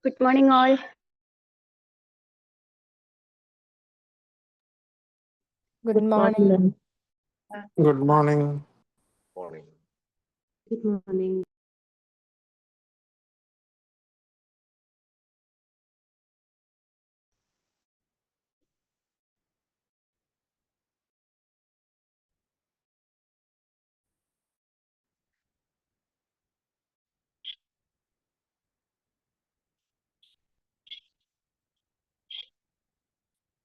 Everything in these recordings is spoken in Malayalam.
Good morning, all. Good morning. Good morning. Morning. Good morning.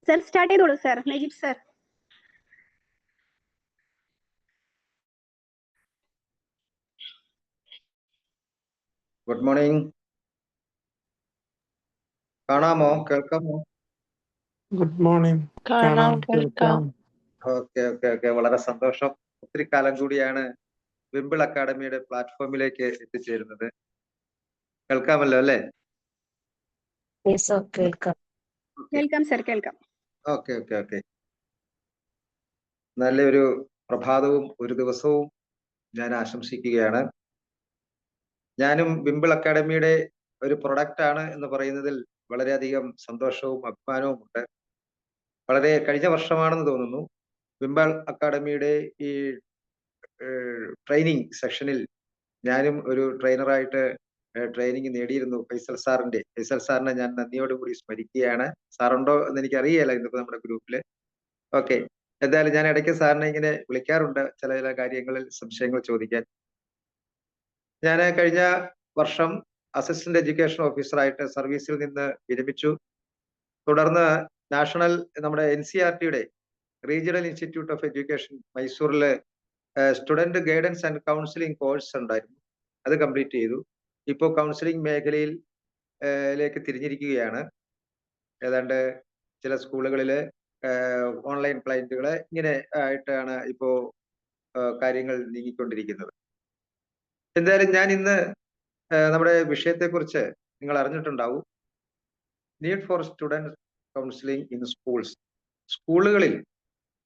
Sir, start ചെയ്തോളൂ sir. Najib sir. Good morning. കാണാമോ കേൾക്കാമോ? Good morning. കാണാം കേൾക്കാം. ഓക്കെ വളരെ സന്തോഷം. ഒത്തിരി കാലം കൂടിയാണ് വിംബിൾ അക്കാഡമിയുടെ പ്ലാറ്റ്ഫോമിലേക്ക് എത്തിച്ചേരുന്നത്. കേൾക്കാമല്ലോ അല്ലേ? കേൾക്കാം. കേൾക്കാം sir, കേൾക്കാം. ഓക്കെ. നല്ലൊരു പ്രഭാതവും ഒരു ദിവസവും ഞാൻ ആശംസിക്കുകയാണ്. ഞാനും വിംബിൾ അക്കാഡമിയുടെ ഒരു പ്രൊഡക്റ്റ് ആണ് എന്ന് പറയുന്നതിൽ വളരെയധികം സന്തോഷവും അഭിമാനവും ഉണ്ട്. വളരെ കഴിഞ്ഞ വർഷമാണെന്ന് തോന്നുന്നു വിംബിൾ അക്കാഡമിയുടെ ഈ ട്രെയിനിങ് സെഷനിൽ ഞാനും ഒരു ട്രെയിനറായിട്ട് ട്രെയിനിങ് നേടിയിരുന്നു. ഫൈസൽ സാറിനെ ഞാൻ നന്ദിയോടുകൂടി സ്മരിക്കുകയാണ്. സാറുണ്ടോ എന്ന് എനിക്ക് അറിയില്ല ഇന്നിപ്പോ നമ്മുടെ ഗ്രൂപ്പില്. ഓക്കെ, എന്തായാലും ഞാൻ ഇടയ്ക്ക് സാറിനെ ഇങ്ങനെ വിളിക്കാറുണ്ട് ചില കാര്യങ്ങളിൽ സംശയങ്ങൾ ചോദിക്കാൻ. ഞാൻ കഴിഞ്ഞ വർഷം അസിസ്റ്റന്റ് എഡ്യൂക്കേഷൻ ഓഫീസറായിട്ട് സർവീസിൽ നിന്ന് വിരമിച്ചു. തുടർന്ന് നാഷണൽ നമ്മുടെ NCERT-യുടെ റീജിയണൽ ഇൻസ്റ്റിറ്റ്യൂട്ട് ഓഫ് എഡ്യൂക്കേഷൻ മൈസൂരിലെ student guidance and counselling course ഉണ്ടായിരുന്നു. അത് കംപ്ലീറ്റ് ചെയ്തു. ഇപ്പോൾ കൗൺസിലിംഗ് മേഖലയിലേക്ക് തിരിഞ്ഞിരിക്കുകയാണ്. ഏതാണ്ട് ചില സ്കൂളുകളില് ഓൺലൈൻ ക്ലയന്റുകളെ ഇങ്ങനെ ആയിട്ടാണ് ഇപ്പോ കാര്യങ്ങൾ നീങ്ങിക്കൊണ്ടിരിക്കുന്നത്. എന്തായാലും ഞാൻ ഇന്ന് നമ്മുടെ വിഷയത്തെക്കുറിച്ച് നിങ്ങൾ അറിഞ്ഞിട്ടുണ്ടാവും. Need for student counselling in schools. സ്കൂളുകളിൽ,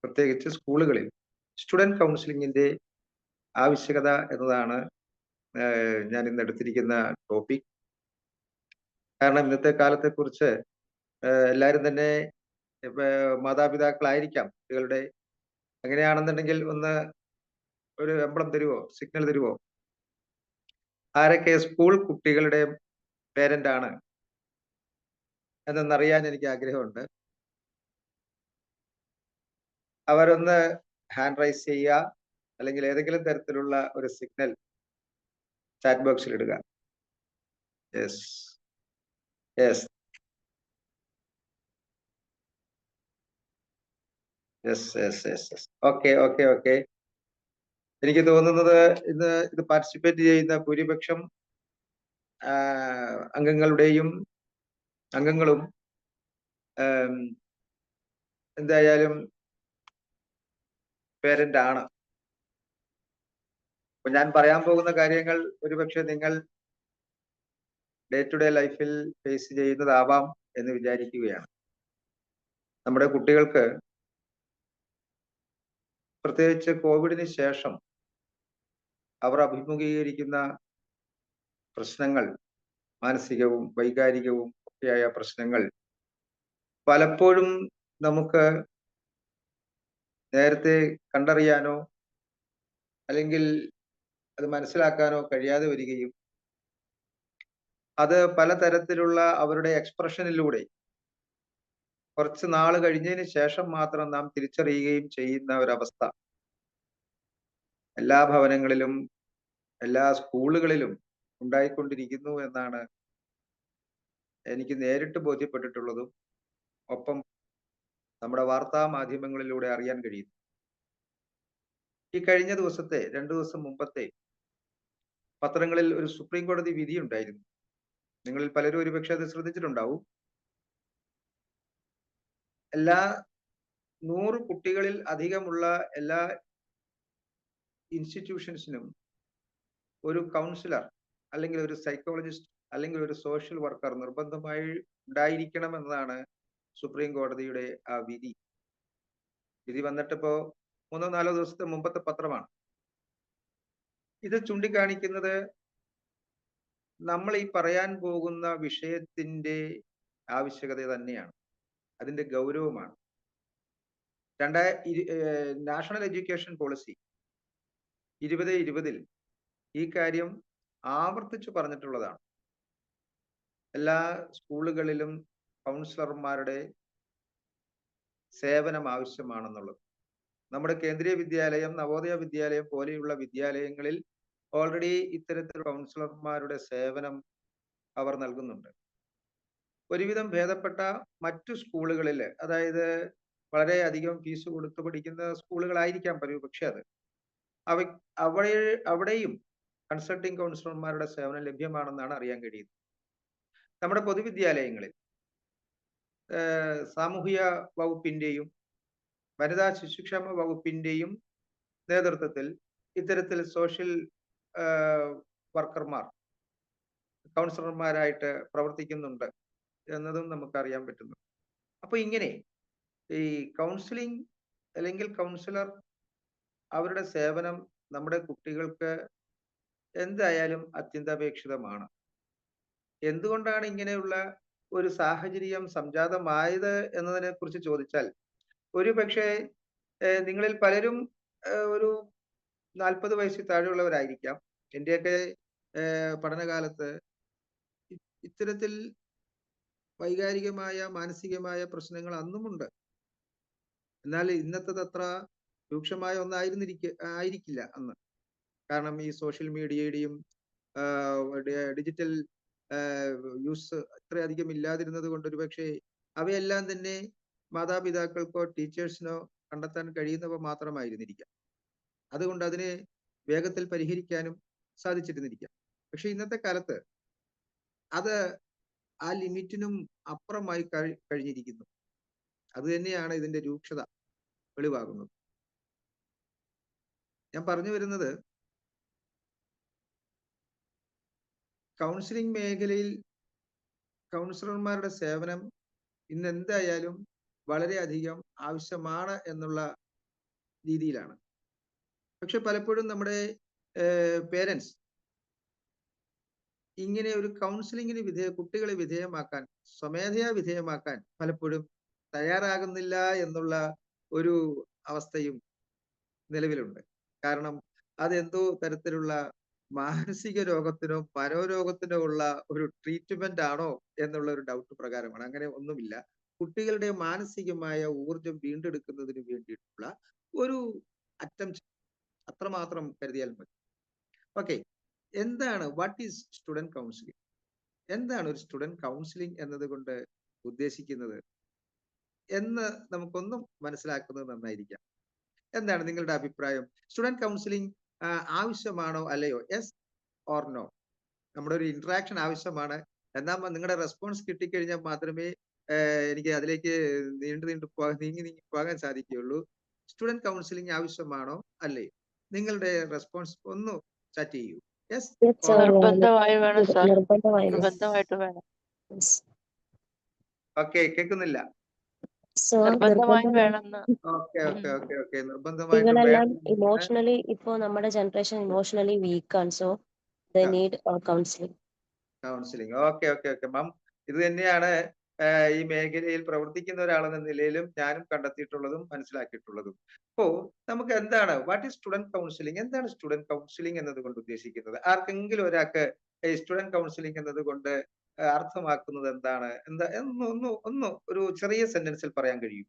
പ്രത്യേകിച്ച് സ്കൂളുകളിൽ സ്റ്റുഡന്റ് കൗൺസിലിംഗിന്റെ ആവശ്യകത എന്നതാണ് ഞാൻ ഇന്ന് എടുത്തിരിക്കുന്ന ടോപ്പിക്. കാരണം ഇന്നത്തെ കാലത്തെ കുറിച്ച് എല്ലാവരും തന്നെ മാതാപിതാക്കളായിരിക്കാം കുട്ടികളുടെ. അങ്ങനെയാണെന്നുണ്ടെങ്കിൽ ഒന്ന് ഒരു എംബ്ലം തരുവോ, സിഗ്നൽ തരുവോ? ആരൊക്കെ സ്കൂൾ കുട്ടികളുടെ പേരന്റ് ആണ് എന്നറിയാൻ എനിക്ക് ആഗ്രഹമുണ്ട്. അവരൊന്ന് ഹാൻഡ് റൈസ് ചെയ്യുക, അല്ലെങ്കിൽ ഏതെങ്കിലും തരത്തിലുള്ള ഒരു സിഗ്നൽ ചാറ്റ് ബോക്സിൽ ഇടുക. യെസ്. ഓക്കെ. എനിക്ക് തോന്നുന്നത് ഇത് പാർട്ടിസിപ്പേറ്റ് ചെയ്യുന്ന ഭൂരിപക്ഷം അംഗങ്ങളും എന്തായാലും പേരന്റ് ആണ്. അപ്പൊ ഞാൻ പറയാൻ പോകുന്ന കാര്യങ്ങൾ ഒരുപക്ഷെ നിങ്ങൾ ഡേ ടു ഡേ ലൈഫിൽ ഫേസ് ചെയ്യുന്നതാവാം എന്ന് വിചാരിക്കുകയാണ്. നമ്മുടെ കുട്ടികൾക്ക് പ്രത്യേകിച്ച് കോവിഡിന് ശേഷം അവർ അഭിമുഖീകരിക്കുന്ന പ്രശ്നങ്ങൾ, മാനസികവും വൈകാരികവും ഒക്കെയായ പ്രശ്നങ്ങൾ പലപ്പോഴും നമുക്ക് നേരത്തെ കണ്ടറിയാനോ അല്ലെങ്കിൽ അത് മനസ്സിലാക്കാനോ കഴിയാതെ വരികയും അത് പലതരത്തിലുള്ള അവരുടെ എക്സ്പ്രഷനിലൂടെ കുറച്ച് നാൾ കഴിഞ്ഞതിന് ശേഷം മാത്രം നാം തിരിച്ചറിയുകയും ചെയ്യുന്ന ഒരവസ്ഥ എല്ലാ ഭവനങ്ങളിലും എല്ലാ സ്കൂളുകളിലും ഉണ്ടായിക്കൊണ്ടിരിക്കുന്നു എന്നാണ് എനിക്ക് നേരിട്ട് ബോധ്യപ്പെട്ടിട്ടുള്ളതും ഒപ്പം നമ്മുടെ വാർത്താ മാധ്യമങ്ങളിലൂടെ അറിയാൻ കഴിയുന്നു. ഈ കഴിഞ്ഞ ദിവസത്തെ 2 ദിവസം മുമ്പത്തെ പത്രങ്ങളിൽ ഒരു സുപ്രീം കോടതി വിധി ഉണ്ടായിരുന്നു. നിങ്ങളിൽ പലരും ഒരുപക്ഷെ അത് ശ്രദ്ധിച്ചിട്ടുണ്ടാവും. എല്ലാ 100 കുട്ടികളിൽ അധികമുള്ള എല്ലാ ഇൻസ്റ്റിറ്റ്യൂഷൻസിനും ഒരു കൗൺസിലർ അല്ലെങ്കിൽ ഒരു സൈക്കോളജിസ്റ്റ് അല്ലെങ്കിൽ ഒരു സോഷ്യൽ വർക്കർ നിർബന്ധമായി ഉണ്ടായിരിക്കണം എന്നതാണ് സുപ്രീം കോടതിയുടെ ആ വിധി. വിധി വന്നിട്ടിപ്പോ 3-4 ദിവസത്തെ മുമ്പത്തെ പത്രമാണ്. ഇത് ചൂണ്ടിക്കാണിക്കുന്നത് നമ്മൾ ഈ പറയാൻ പോകുന്ന വിഷയത്തിന്റെ ആവശ്യകത തന്നെയാണ്, അതിന്റെ ഗൗരവമാണ്. നാഷണൽ എഡ്യൂക്കേഷൻ പോളിസി 2020 ഈ കാര്യം ആവർത്തിച്ചു പറഞ്ഞിട്ടുള്ളതാണ്. എല്ലാ സ്കൂളുകളിലും കൗൺസിലർമാരുടെ സേവനം ആവശ്യമാണെന്നുള്ളത്. നമ്മുടെ കേന്ദ്രീയ വിദ്യാലയം, നവോദയ വിദ്യാലയം പോലെയുള്ള വിദ്യാലയങ്ങളിൽ ഓൾറെഡി ഇത്തരത്തിലുള്ള കൗൺസിലർമാരുടെ സേവനം അവർ നൽകുന്നുണ്ട്. ഒരുവിധം ഭേദപ്പെട്ട മറ്റു സ്കൂളുകളിൽ, അതായത് വളരെയധികം ഫീസ് കൊടുത്ത് പഠിക്കുന്ന സ്കൂളുകളായിരിക്കാം പക്ഷെ അവിടെയും കൺസൾട്ടിംഗ് കൗൺസിലർമാരുടെ സേവനം ലഭ്യമാണെന്നാണ് അറിയാൻ കഴിയുന്നത്. നമ്മുടെ പൊതുവിദ്യാലയങ്ങളിൽ സാമൂഹിക വകുപ്പിന്റെയും വനിതാ ശിശുക്ഷേമ വകുപ്പിന്റെയും നേതൃത്വത്തിൽ ഇത്തരത്തിൽ സോഷ്യൽ വർക്കർമാർ കൗൺസിലർമാരായിട്ട് പ്രവർത്തിക്കുന്നുണ്ട് എന്നതും നമുക്കറിയാൻ പറ്റുന്നു. അപ്പൊ ഇങ്ങനെ ഈ കൗൺസിലിംഗ് അല്ലെങ്കിൽ കൗൺസിലർ അവരുടെ സേവനം നമ്മുടെ കുട്ടികൾക്ക് എന്തായാലും അത്യന്താപേക്ഷിതമാണ്. എന്തുകൊണ്ടാണ് ഇങ്ങനെയുള്ള ഒരു സാഹചര്യം സംജാതമായത് എന്നതിനെ കുറിച്ച് ചോദിച്ചാൽ, ഒരു പക്ഷേ നിങ്ങളിൽ പലരും ഒരു 40 വയസ്സിൽ താഴെയുള്ളവരായിരിക്കാം. എന്റെയൊക്കെ പഠനകാലത്ത് ഇത്തരത്തിൽ വൈകാരികമായ മാനസികമായ പ്രശ്നങ്ങൾ അന്നുമുണ്ട്. എന്നാൽ ഇന്നത്തെ അത്ര രൂക്ഷമായ ആയിരിക്കില്ല അന്ന്. കാരണം ഈ സോഷ്യൽ മീഡിയയുടെയും ഡിജിറ്റൽ യൂസ് അത്രയധികം ഇല്ലാതിരുന്നത് കൊണ്ട് ഒരുപക്ഷെ അവയെല്ലാം തന്നെ മാതാപിതാക്കൾക്കോ ടീച്ചേഴ്സിനോ കണ്ടെത്താൻ കഴിയുന്നവ മാത്രമായിരുന്നിരിക്കാം. അതുകൊണ്ട് അതിനെ വേഗത്തിൽ പരിഹരിക്കാനും സാധിച്ചിരുന്നിരിക്കാം. പക്ഷെ ഇന്നത്തെ കാലത്ത് അത് ആ ലിമിറ്റിനും അപ്പുറമായി കഴിഞ്ഞിരിക്കുന്നു. അത് തന്നെയാണ് ഇതിന്റെ രൂക്ഷത വെളിവാകുന്നത്. ഞാൻ പറഞ്ഞു വരുന്നത്, കൗൺസിലിംഗ് മേഖലയിൽ കൗൺസിലർമാരുടെ സേവനം ഇന്ന് എന്തായാലും വളരെയധികം ആവശ്യമാണ് എന്നുള്ള രീതിയിലാണ്. പക്ഷെ പലപ്പോഴും നമ്മുടെ പേരൻസ് ഇങ്ങനെ ഒരു കൗൺസിലിങ്ങിന് കുട്ടികളെ വിധേയമാക്കാൻ, സ്വമേധയാ വിധേയമാക്കാൻ പലപ്പോഴും തയ്യാറാകുന്നില്ല എന്നുള്ള ഒരു അവസ്ഥയും നിലവിലുണ്ട്. കാരണം അതെന്തോ തരത്തിലുള്ള മാനസിക രോഗത്തിനോ മനോരോഗത്തിനോ ഉള്ള ഒരു ട്രീറ്റ്മെന്റ് ആണോ എന്നുള്ള ഒരു ഡൗട്ട് പ്രകാരമാണ്. അങ്ങനെ ഒന്നുമില്ല. കുട്ടികളുടെ മാനസികമായ ഊർജം വീണ്ടെടുക്കുന്നതിന് വേണ്ടിയിട്ടുള്ള ഒരു അറ്റംപ്റ്റ് അത്രമാത്രം കരുതിയാൽ മതി. ഓക്കെ, എന്താണ് വാട്ട് ഈസ് സ്റ്റുഡന്റ് കൗൺസിലിംഗ്? എന്താണ് ഒരു സ്റ്റുഡന്റ് കൗൺസിലിംഗ് എന്നതുകൊണ്ട് ഉദ്ദേശിക്കുന്നത് എന്ന് നമുക്കൊന്നും മനസ്സിലാക്കുന്നത് നന്നായിരിക്കാം. എന്താണ് നിങ്ങളുടെ അഭിപ്രായം? സ്റ്റുഡന്റ് കൗൺസിലിംഗ് ആവശ്യമാണോ അല്ലയോ? Yes or no? നമ്മുടെ ഒരു ഇന്ററാക്ഷൻ ആവശ്യമാണ്. എന്നാൽ നിങ്ങളുടെ റെസ്പോൺസ് കിട്ടിക്കഴിഞ്ഞാൽ മാത്രമേ എനിക്ക് അതിലേക്ക് നീങ്ങി പോകാൻ സാധിക്കുകയുള്ളൂ. സ്റ്റുഡന്റ് കൗൺസിലിംഗ് ആവശ്യമാണോ അല്ലയോ? നിങ്ങളുടെ റെസ്പോൺസ് ഒന്ന് ചാറ്റ് ചെയ്യൂ. യെസ്, നിർബന്ധമായി വേണം സാർ. നിർബന്ധമായി നിർബന്ധമായിട്ട് വേണം. ഓക്കെ, കേൾക്കുന്നില്ല. നിർബന്ധമായും വേണമെന്ന്. ഓക്കെ ഓക്കെ ഓക്കെ ഓക്കെ, കുട്ടികളെല്ലാം നിർബന്ധമായിട്ടും ഇമോഷണലി, ഇപ്പോ നമ്മുടെ ജനറേഷൻ ഇമോഷണലി വീക്ക് ആണ്. So they need counselling. Counselling. Okay okay okay ma'am, ഇത് തന്നെയാണ് ഈ മേഖലയിൽ പ്രവർത്തിക്കുന്ന ഒരാളെന്ന നിലയിലും ഞാനും കണ്ടെത്തിയിട്ടുള്ളതും മനസ്സിലാക്കിയിട്ടുള്ളതും. അപ്പോ നമുക്ക് എന്താണ് വാട്ട് ഈസ് സ്റ്റുഡന്റ് കൗൺസിലിംഗ്? എന്താണ് സ്റ്റുഡന്റ് കൗൺസിലിംഗ് എന്നതുകൊണ്ട് ഉദ്ദേശിക്കുന്നത്? ആർക്കെങ്കിലും ഒരാൾക്ക് ഈ സ്റ്റുഡന്റ് കൗൺസിലിംഗ് എന്നതുകൊണ്ട് അർത്ഥമാക്കുന്നത് എന്താണ്? ഒന്ന് ഒരു ചെറിയ സെന്റൻസിൽ പറയാൻ കഴിയും?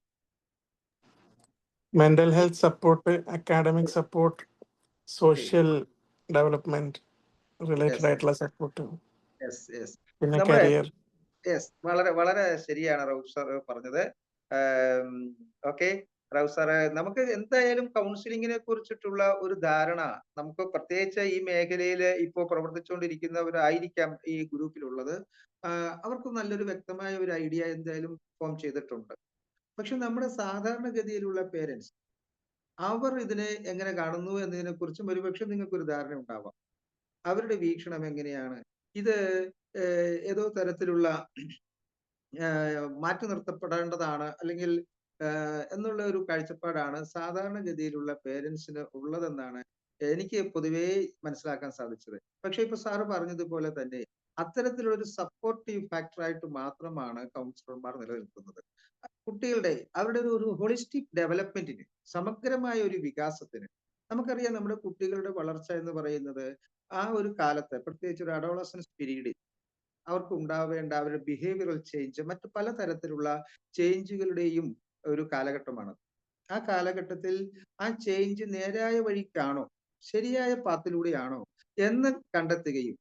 Mental health support, academic support, social development related ആയിട്ടുള്ള സപ്പോർട്ട്, പിന്നെ കരിയർ. യെസ്, വളരെ വളരെ ശരിയാണ് റൌഫ് സാർ പറഞ്ഞത്. ഓക്കെ റൌഫ് സാറ്, നമുക്ക് എന്തായാലും കൗൺസിലിങ്ങിനെ കുറിച്ചിട്ടുള്ള ഒരു ധാരണ നമുക്ക് പ്രത്യേകിച്ച് ഈ മേഖലയിൽ ഇപ്പോൾ പ്രവർത്തിച്ചുകൊണ്ടിരിക്കുന്നവരായിരിക്കാം ഈ ഗ്രൂപ്പിലുള്ളത്. അവർക്ക് നല്ലൊരു വ്യക്തമായ ഒരു ഐഡിയ എന്തായാലും ഫോം ചെയ്തിട്ടുണ്ട്. പക്ഷെ നമ്മുടെ സാധാരണഗതിയിലുള്ള പേരൻസ് അവർ ഇതിനെ എങ്ങനെ കാണുന്നു എന്നതിനെ കുറിച്ചും ഒരുപക്ഷെ നിങ്ങൾക്കൊരു ധാരണ ഉണ്ടാവാം. അവരുടെ വീക്ഷണം എങ്ങനെയാണ്? ഇത് ഏതോ തരത്തിലുള്ള മാറ്റി നിർത്തപ്പെടേണ്ടതാണ് അല്ലെങ്കിൽ എന്നുള്ള ഒരു കാഴ്ചപ്പാടാണ് സാധാരണഗതിയിലുള്ള പേരൻസിന് ഉള്ളതെന്നാണ് എനിക്ക് പൊതുവേ മനസ്സിലാക്കാൻ സാധിച്ചത്. പക്ഷെ ഇപ്പൊ സാറ് പറഞ്ഞതുപോലെ തന്നെ അത്തരത്തിലുള്ള ഒരു സപ്പോർട്ടീവ് ഫാക്ടറായിട്ട് മാത്രമാണ് കൗൺസിലർമാർ നിലനിൽക്കുന്നത്. കുട്ടികളുടെ അവരുടെ ഒരു ഹോളിസ്റ്റിക് ഡെവലപ്മെന്റിന്, സമഗ്രമായ ഒരു വികാസത്തിന്, നമുക്കറിയാം നമ്മുടെ കുട്ടികളുടെ വളർച്ച എന്ന് പറയുന്നത് ആ ഒരു കാലത്ത്, പ്രത്യേകിച്ച് ഒരു അഡോളസൻസ് പീരീഡിൽ അവർക്ക് ഉണ്ടാവേണ്ട അവരുടെ ബിഹേവിയറൽ ചേഞ്ച്, മറ്റു പലതരത്തിലുള്ള ചേഞ്ചുകളുടെയും ഒരു കാലഘട്ടമാണ്. ആ കാലഘട്ടത്തിൽ ആ ചേഞ്ച് നേരായ വഴിക്കാണോ, ശരിയായ പാത്തിലൂടെയാണോ എന്ന് കണ്ടെത്തുകയും,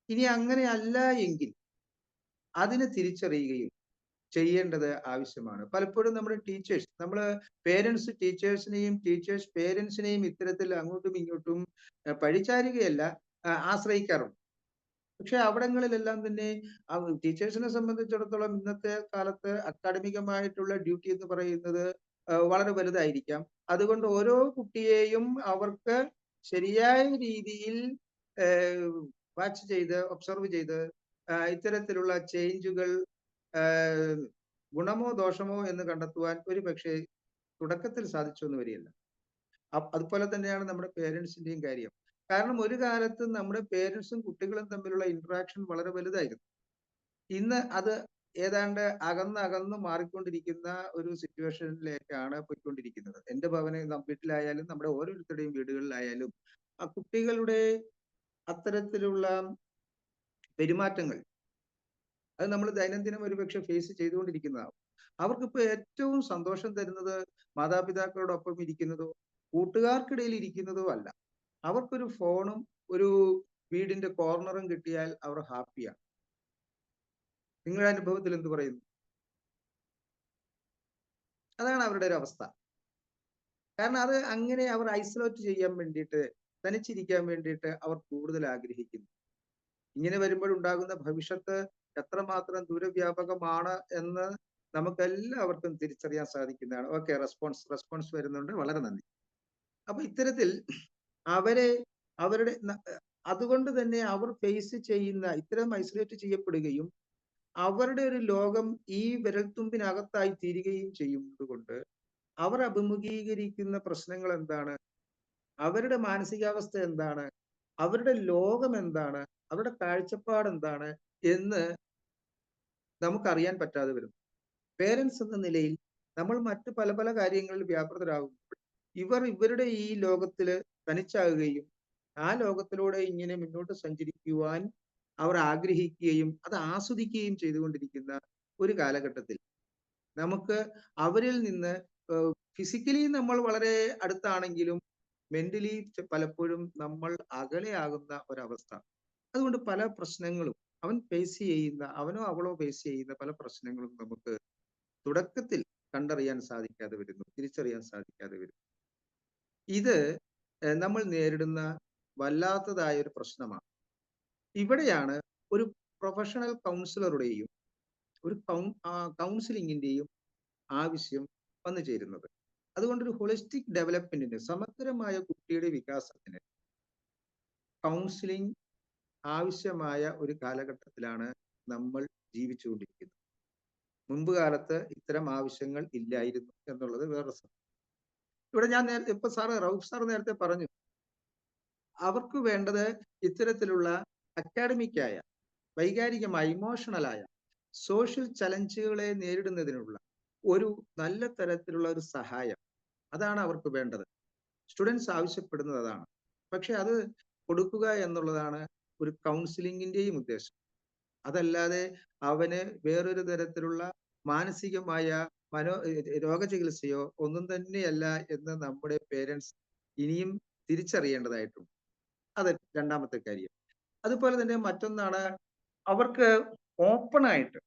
ഇനി അങ്ങനെ അല്ല എങ്കിൽ അതിനെ തിരിച്ചറിയുകയും ചെയ്യേണ്ടത് ആവശ്യമാണ്. പലപ്പോഴും നമ്മുടെ ടീച്ചേഴ്സ്, നമ്മള് പേരൻസ് ടീച്ചേഴ്സിനെയും ടീച്ചേഴ്സ് പേരൻസിനെയും ഇത്തരത്തിൽ അങ്ങോട്ടും ഇങ്ങോട്ടും പഴിചാരുകയല്ല, ആശ്രയിക്കാറുണ്ട്. പക്ഷെ അവിടങ്ങളിലെല്ലാം തന്നെ ടീച്ചേഴ്സിനെ സംബന്ധിച്ചിടത്തോളം ഇന്നത്തെ കാലത്ത് അക്കാഡമികമായിട്ടുള്ള ഡ്യൂട്ടി എന്ന് പറയുന്നത് വളരെ വലുതായിരിക്കാം. അതുകൊണ്ട് ഓരോ കുട്ടിയെയും അവർക്ക് ശരിയായ രീതിയിൽ വാച്ച് ചെയ്ത്, ഒബ്സർവ് ചെയ്ത് ഇത്തരത്തിലുള്ള ചേഞ്ചുകൾ ഗുണമോ ദോഷമോ എന്ന് കണ്ടെത്തുവാൻ ഒരു പക്ഷേ തുടക്കത്തിൽ സാധിച്ചു എന്ന് വരികയില്ല. അതുപോലെ തന്നെയാണ് നമ്മുടെ പേരൻസിന്റെയും കാര്യം. കാരണം ഒരു കാലത്ത് നമ്മുടെ പേരൻസും കുട്ടികളും തമ്മിലുള്ള ഇന്ററാക്ഷൻ വളരെ വലുതായിരുന്നു. ഇന്ന് അത് ഏതാണ്ട് അകന്ന് മാറിക്കൊണ്ടിരിക്കുന്ന ഒരു സിറ്റുവേഷനിലേക്കാണ് പോയിക്കൊണ്ടിരിക്കുന്നത്. എന്റെ വീട്ടിലായാലും നമ്മുടെ ഓരോരുത്തരുടെയും വീടുകളിലായാലും ആ കുട്ടികളുടെ അത്തരത്തിലുള്ള പെരുമാറ്റങ്ങൾ അത് നമ്മൾ ദൈനംദിനം ഒരുപക്ഷെ ഫേസ് ചെയ്തുകൊണ്ടിരിക്കുന്നതാണ്. അവർക്കിപ്പോ ഏറ്റവും സന്തോഷം തരുന്നത് മാതാപിതാക്കളോടൊപ്പം ഇരിക്കുന്നതോ കൂട്ടുകാർക്കിടയിൽ ഇരിക്കുന്നതോ അല്ല. അവർക്കൊരു ഫോണും ഒരു വീടിന്റെ കോർണറും കിട്ടിയാൽ അവർ ഹാപ്പിയാണ്. നിങ്ങളുടെ അനുഭവത്തിൽ എന്ത് പറയുന്നു? അതാണ് അവരുടെ ഒരു അവസ്ഥ. കാരണം അത് അങ്ങനെ അവർ ഐസൊലേറ്റ് ചെയ്യാൻ വേണ്ടിയിട്ട്, തനിച്ചിരിക്കാൻ വേണ്ടിയിട്ട് അവർ കൂടുതൽ ആഗ്രഹിക്കുന്നു. ഇങ്ങനെ വരുമ്പോഴുണ്ടാകുന്ന ഭവിഷ്യത്ത് എത്രമാത്രം ദൂരവ്യാപകമാണ് എന്ന് നമുക്കെല്ലാവർക്കും തിരിച്ചറിയാൻ സാധിക്കുന്നതാണ്. ഓക്കെ, റെസ്പോൺസ് വരുന്നുണ്ട്, വളരെ നന്ദി. അപ്പൊ ഇത്തരത്തിൽ അവരുടെ അതുകൊണ്ട് തന്നെ അവർ ഫേസ് ചെയ്യുന്ന ഇത്തരം ഐസൊലേറ്റ് ചെയ്യപ്പെടുകയും അവരുടെ ഒരു ലോകം ഈ വിരൽത്തുമ്പിനകത്തായി തീരുകയും ചെയ്യുന്നത് കൊണ്ട് അവർ അഭിമുഖീകരിക്കുന്ന പ്രശ്നങ്ങൾ എന്താണ്, അവരുടെ മാനസികാവസ്ഥ എന്താണ്, അവരുടെ ലോകം എന്താണ്, അവരുടെ കാഴ്ചപ്പാട് എന്താണ് എന്ന് നമുക്കറിയാൻ പറ്റാതെ വരും. പേരൻസ് എന്ന നിലയിൽ നമ്മൾ മറ്റു പല പല കാര്യങ്ങളിൽ വ്യാപൃതരാകുമ്പോൾ ഇവരുടെ ഈ ലോകത്തില് തനിച്ചാകുകയും ആ ലോകത്തിലൂടെ ഇങ്ങനെ മുന്നോട്ട് സഞ്ചരിക്കുവാൻ അവർ ആഗ്രഹിക്കുകയും അത് ആസ്വദിക്കുകയും ചെയ്തുകൊണ്ടിരിക്കുന്ന ഒരു കാലഘട്ടത്തിൽ നമുക്ക് അവരിൽ നിന്ന് ഫിസിക്കലി നമ്മൾ വളരെ അടുത്താണെങ്കിലും മെന്റലി പലപ്പോഴും നമ്മൾ അകലെയാകുന്ന ഒരവസ്ഥ. അതുകൊണ്ട് പല പ്രശ്നങ്ങളും അവനോ അവളോ ഫേസ് ചെയ്യുന്ന പല പ്രശ്നങ്ങളും നമുക്ക് തുടക്കത്തിൽ കണ്ടറിയാൻ സാധിക്കാതെ വരുന്നു, തിരിച്ചറിയാൻ സാധിക്കാതെ വരുന്നു. ഇത് നമ്മൾ നേരിടുന്ന വല്ലാത്തതായ ഒരു പ്രശ്നമാണ്. ഇവിടെയാണ് ഒരു പ്രൊഫഷണൽ കൗൺസിലറുടെയും ഒരു കൗൺസിലിങ്ങിന്റെയും ആവശ്യം വന്നു ചേരുന്നത്. അതുകൊണ്ടൊരു ഹോളിസ്റ്റിക് ഡെവലപ്മെന്റിന്, സമഗ്രമായ കുട്ടിയുടെ വികാസത്തിന് കൗൺസിലിംഗ് ആവശ്യമായ ഒരു കാലഘട്ടത്തിലാണ് നമ്മൾ ജീവിച്ചുകൊണ്ടിരിക്കുന്നത്. മുൻപ് കാലത്ത് ഇത്തരം ആവശ്യങ്ങൾ ഇല്ലായിരുന്നു എന്നുള്ളത് വേറെ സത്യം. ഇവിടെ ഞാൻ ഇപ്പൊ റൌഫ് സാർ നേരത്തെ പറഞ്ഞു, അവർക്ക് വേണ്ടത് ഇത്തരത്തിലുള്ള അക്കാഡമിക്കായ, വൈകാരികമായ, ഇമോഷണലായ സോഷ്യൽ ചലഞ്ചുകളെ നേരിടുന്നതിനുള്ള ഒരു നല്ല തരത്തിലുള്ള ഒരു സഹായം, അതാണ് അവർക്ക് വേണ്ടത്. സ്റ്റുഡൻസ് ആവശ്യപ്പെടുന്നത് അതാണ്. പക്ഷെ അത് കൊടുക്കുക എന്നുള്ളതാണ് ഒരു കൗൺസിലിങ്ങിന്റെയും ഉദ്ദേശം. അതല്ലാതെ അവന് വേറൊരു തരത്തിലുള്ള മാനസികമായ രോഗചികിത്സയോ ഒന്നും തന്നെയല്ല എന്ന് നമ്മുടെ പേരൻസ് ഇനിയും തിരിച്ചറിയേണ്ടതായിട്ടുണ്ട്. അത് രണ്ടാമത്തെ കാര്യം. അതുപോലെ തന്നെ മറ്റൊന്നാണ്, അവർക്ക് ഓപ്പണായിട്ട്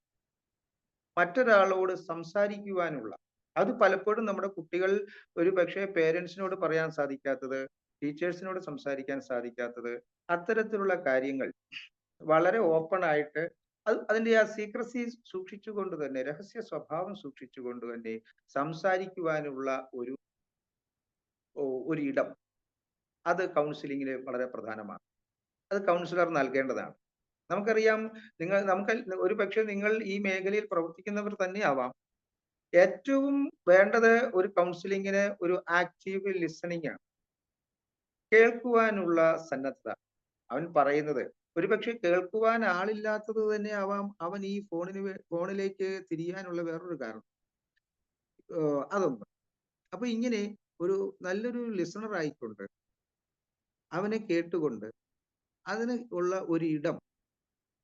മറ്റൊരാളോട് സംസാരിക്കുവാനുള്ള, അത് പലപ്പോഴും നമ്മുടെ കുട്ടികൾ ഒരു പക്ഷേ പേരൻസിനോട് പറയാൻ സാധിക്കാത്തത്, ടീച്ചേഴ്സിനോട് സംസാരിക്കാൻ സാധിക്കാത്തത്, അത്തരത്തിലുള്ള കാര്യങ്ങൾ വളരെ ഓപ്പണായിട്ട് അതിന്റെ ആ സീക്രസി സൂക്ഷിച്ചുകൊണ്ട് തന്നെ, രഹസ്യ സ്വഭാവം സൂക്ഷിച്ചുകൊണ്ട് തന്നെ സംസാരിക്കുവാനുള്ള ഒരു ഇടം, അത് കൗൺസിലിങ്ങിന് വളരെ പ്രധാനമാണ്. അത് കൗൺസിലർ നൽകേണ്ടതാണ്. നമുക്കറിയാം, നമുക്ക് ഒരു പക്ഷെ നിങ്ങൾ ഈ മേഖലയിൽ പ്രവർത്തിക്കുന്നവർ തന്നെ ആവാം. ഏറ്റവും വേണ്ടത് ഒരു കൗൺസിലിങ്ങിന് ഒരു ആക്റ്റീവ് ലിസണിങ് ആണ്. കേൾക്കുവാനുള്ള സന്നദ്ധത. അവൻ പറയുന്നത് ഒരുപക്ഷെ കേൾക്കുവാൻ ആളില്ലാത്തത് തന്നെ ആവാം അവൻ ഈ ഫോണിലേക്ക് തിരിയാനുള്ള വേറൊരു കാരണം. അതൊന്ന്. അപ്പൊ ഇങ്ങനെ ഒരു നല്ലൊരു ലിസണർ ആയിക്കൊണ്ട് അവനെ കേട്ടുകൊണ്ട് അതിന് ഉള്ള ഒരു ഇടം,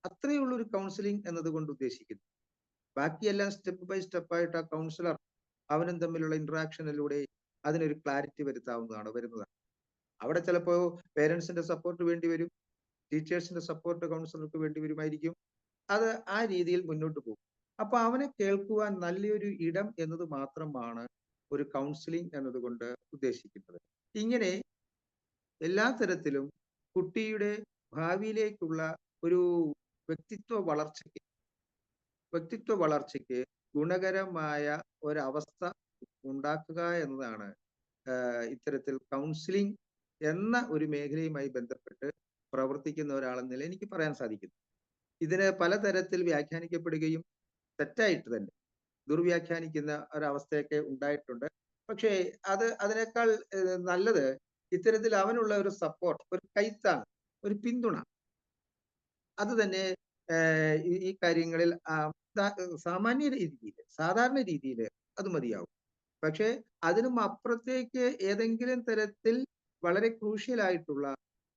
അത്രയുള്ള ഒരു കൗൺസിലിംഗ് എന്നതുകൊണ്ട് ഉദ്ദേശിക്കുന്നു. ബാക്കിയെല്ലാം സ്റ്റെപ്പ് ബൈ സ്റ്റെപ്പായിട്ട് ആ കൗൺസിലർ അവനും തമ്മിലുള്ള ഇന്ററാക്ഷനിലൂടെ അതിനൊരു ക്ലാരിറ്റി വരുന്നതാണ്. അവിടെ ചിലപ്പോൾ പേരൻസിന്റെ സപ്പോർട്ട് വേണ്ടി വരും, ടീച്ചേഴ്സിന്റെ സപ്പോർട്ട് കൗൺസിലർക്ക് വേണ്ടി വരുമായിരിക്കും. അത് ആ രീതിയിൽ മുന്നോട്ട് പോകും. അപ്പൊ അവനെ കേൾക്കുവാൻ നല്ലൊരു ഇടം എന്നത് മാത്രമാണ് ഒരു കൗൺസിലിംഗ് എന്നതുകൊണ്ട് ഉദ്ദേശിക്കുന്നത്. ഇങ്ങനെ എല്ലാ തരത്തിലും കുട്ടിയുടെ ഭാവിയിലേക്കുള്ള ഒരു വ്യക്തിത്വ വളർച്ചയ്ക്ക് ഗുണകരമായ ഒരവസ്ഥ ഉണ്ടാക്കുക എന്നതാണ് ഇത്തരത്തിൽ കൗൺസിലിംഗ് എന്ന ഒരു മേഖലയുമായി ബന്ധപ്പെട്ട് പ്രവർത്തിക്കുന്ന ഒരാളെന്ന നിലയിൽ എനിക്ക് പറയാൻ സാധിക്കുന്നു. ഇതിന് പലതരത്തിൽ വ്യാഖ്യാനിക്കപ്പെടുകയും തെറ്റായിട്ട് തന്നെ ദുർവ്യാഖ്യാനിക്കുന്ന ഒരവസ്ഥയൊക്കെ ഉണ്ടായിട്ടുണ്ട്. പക്ഷേ അതിനേക്കാൾ നല്ലത് ഇത്തരത്തിൽ അവനുള്ള ഒരു സപ്പോർട്ട്, ഒരു കൈത്താങ്, ഒരു പിന്തുണ, അത് തന്നെ ഈ കാര്യങ്ങളിൽ സാധാരണ രീതിയിൽ അത് മതിയാവും. പക്ഷെ അതിനും അപ്പുറത്തേക്ക് ഏതെങ്കിലും തരത്തിൽ വളരെ ക്രൂഷ്യൽ ആയിട്ടുള്ള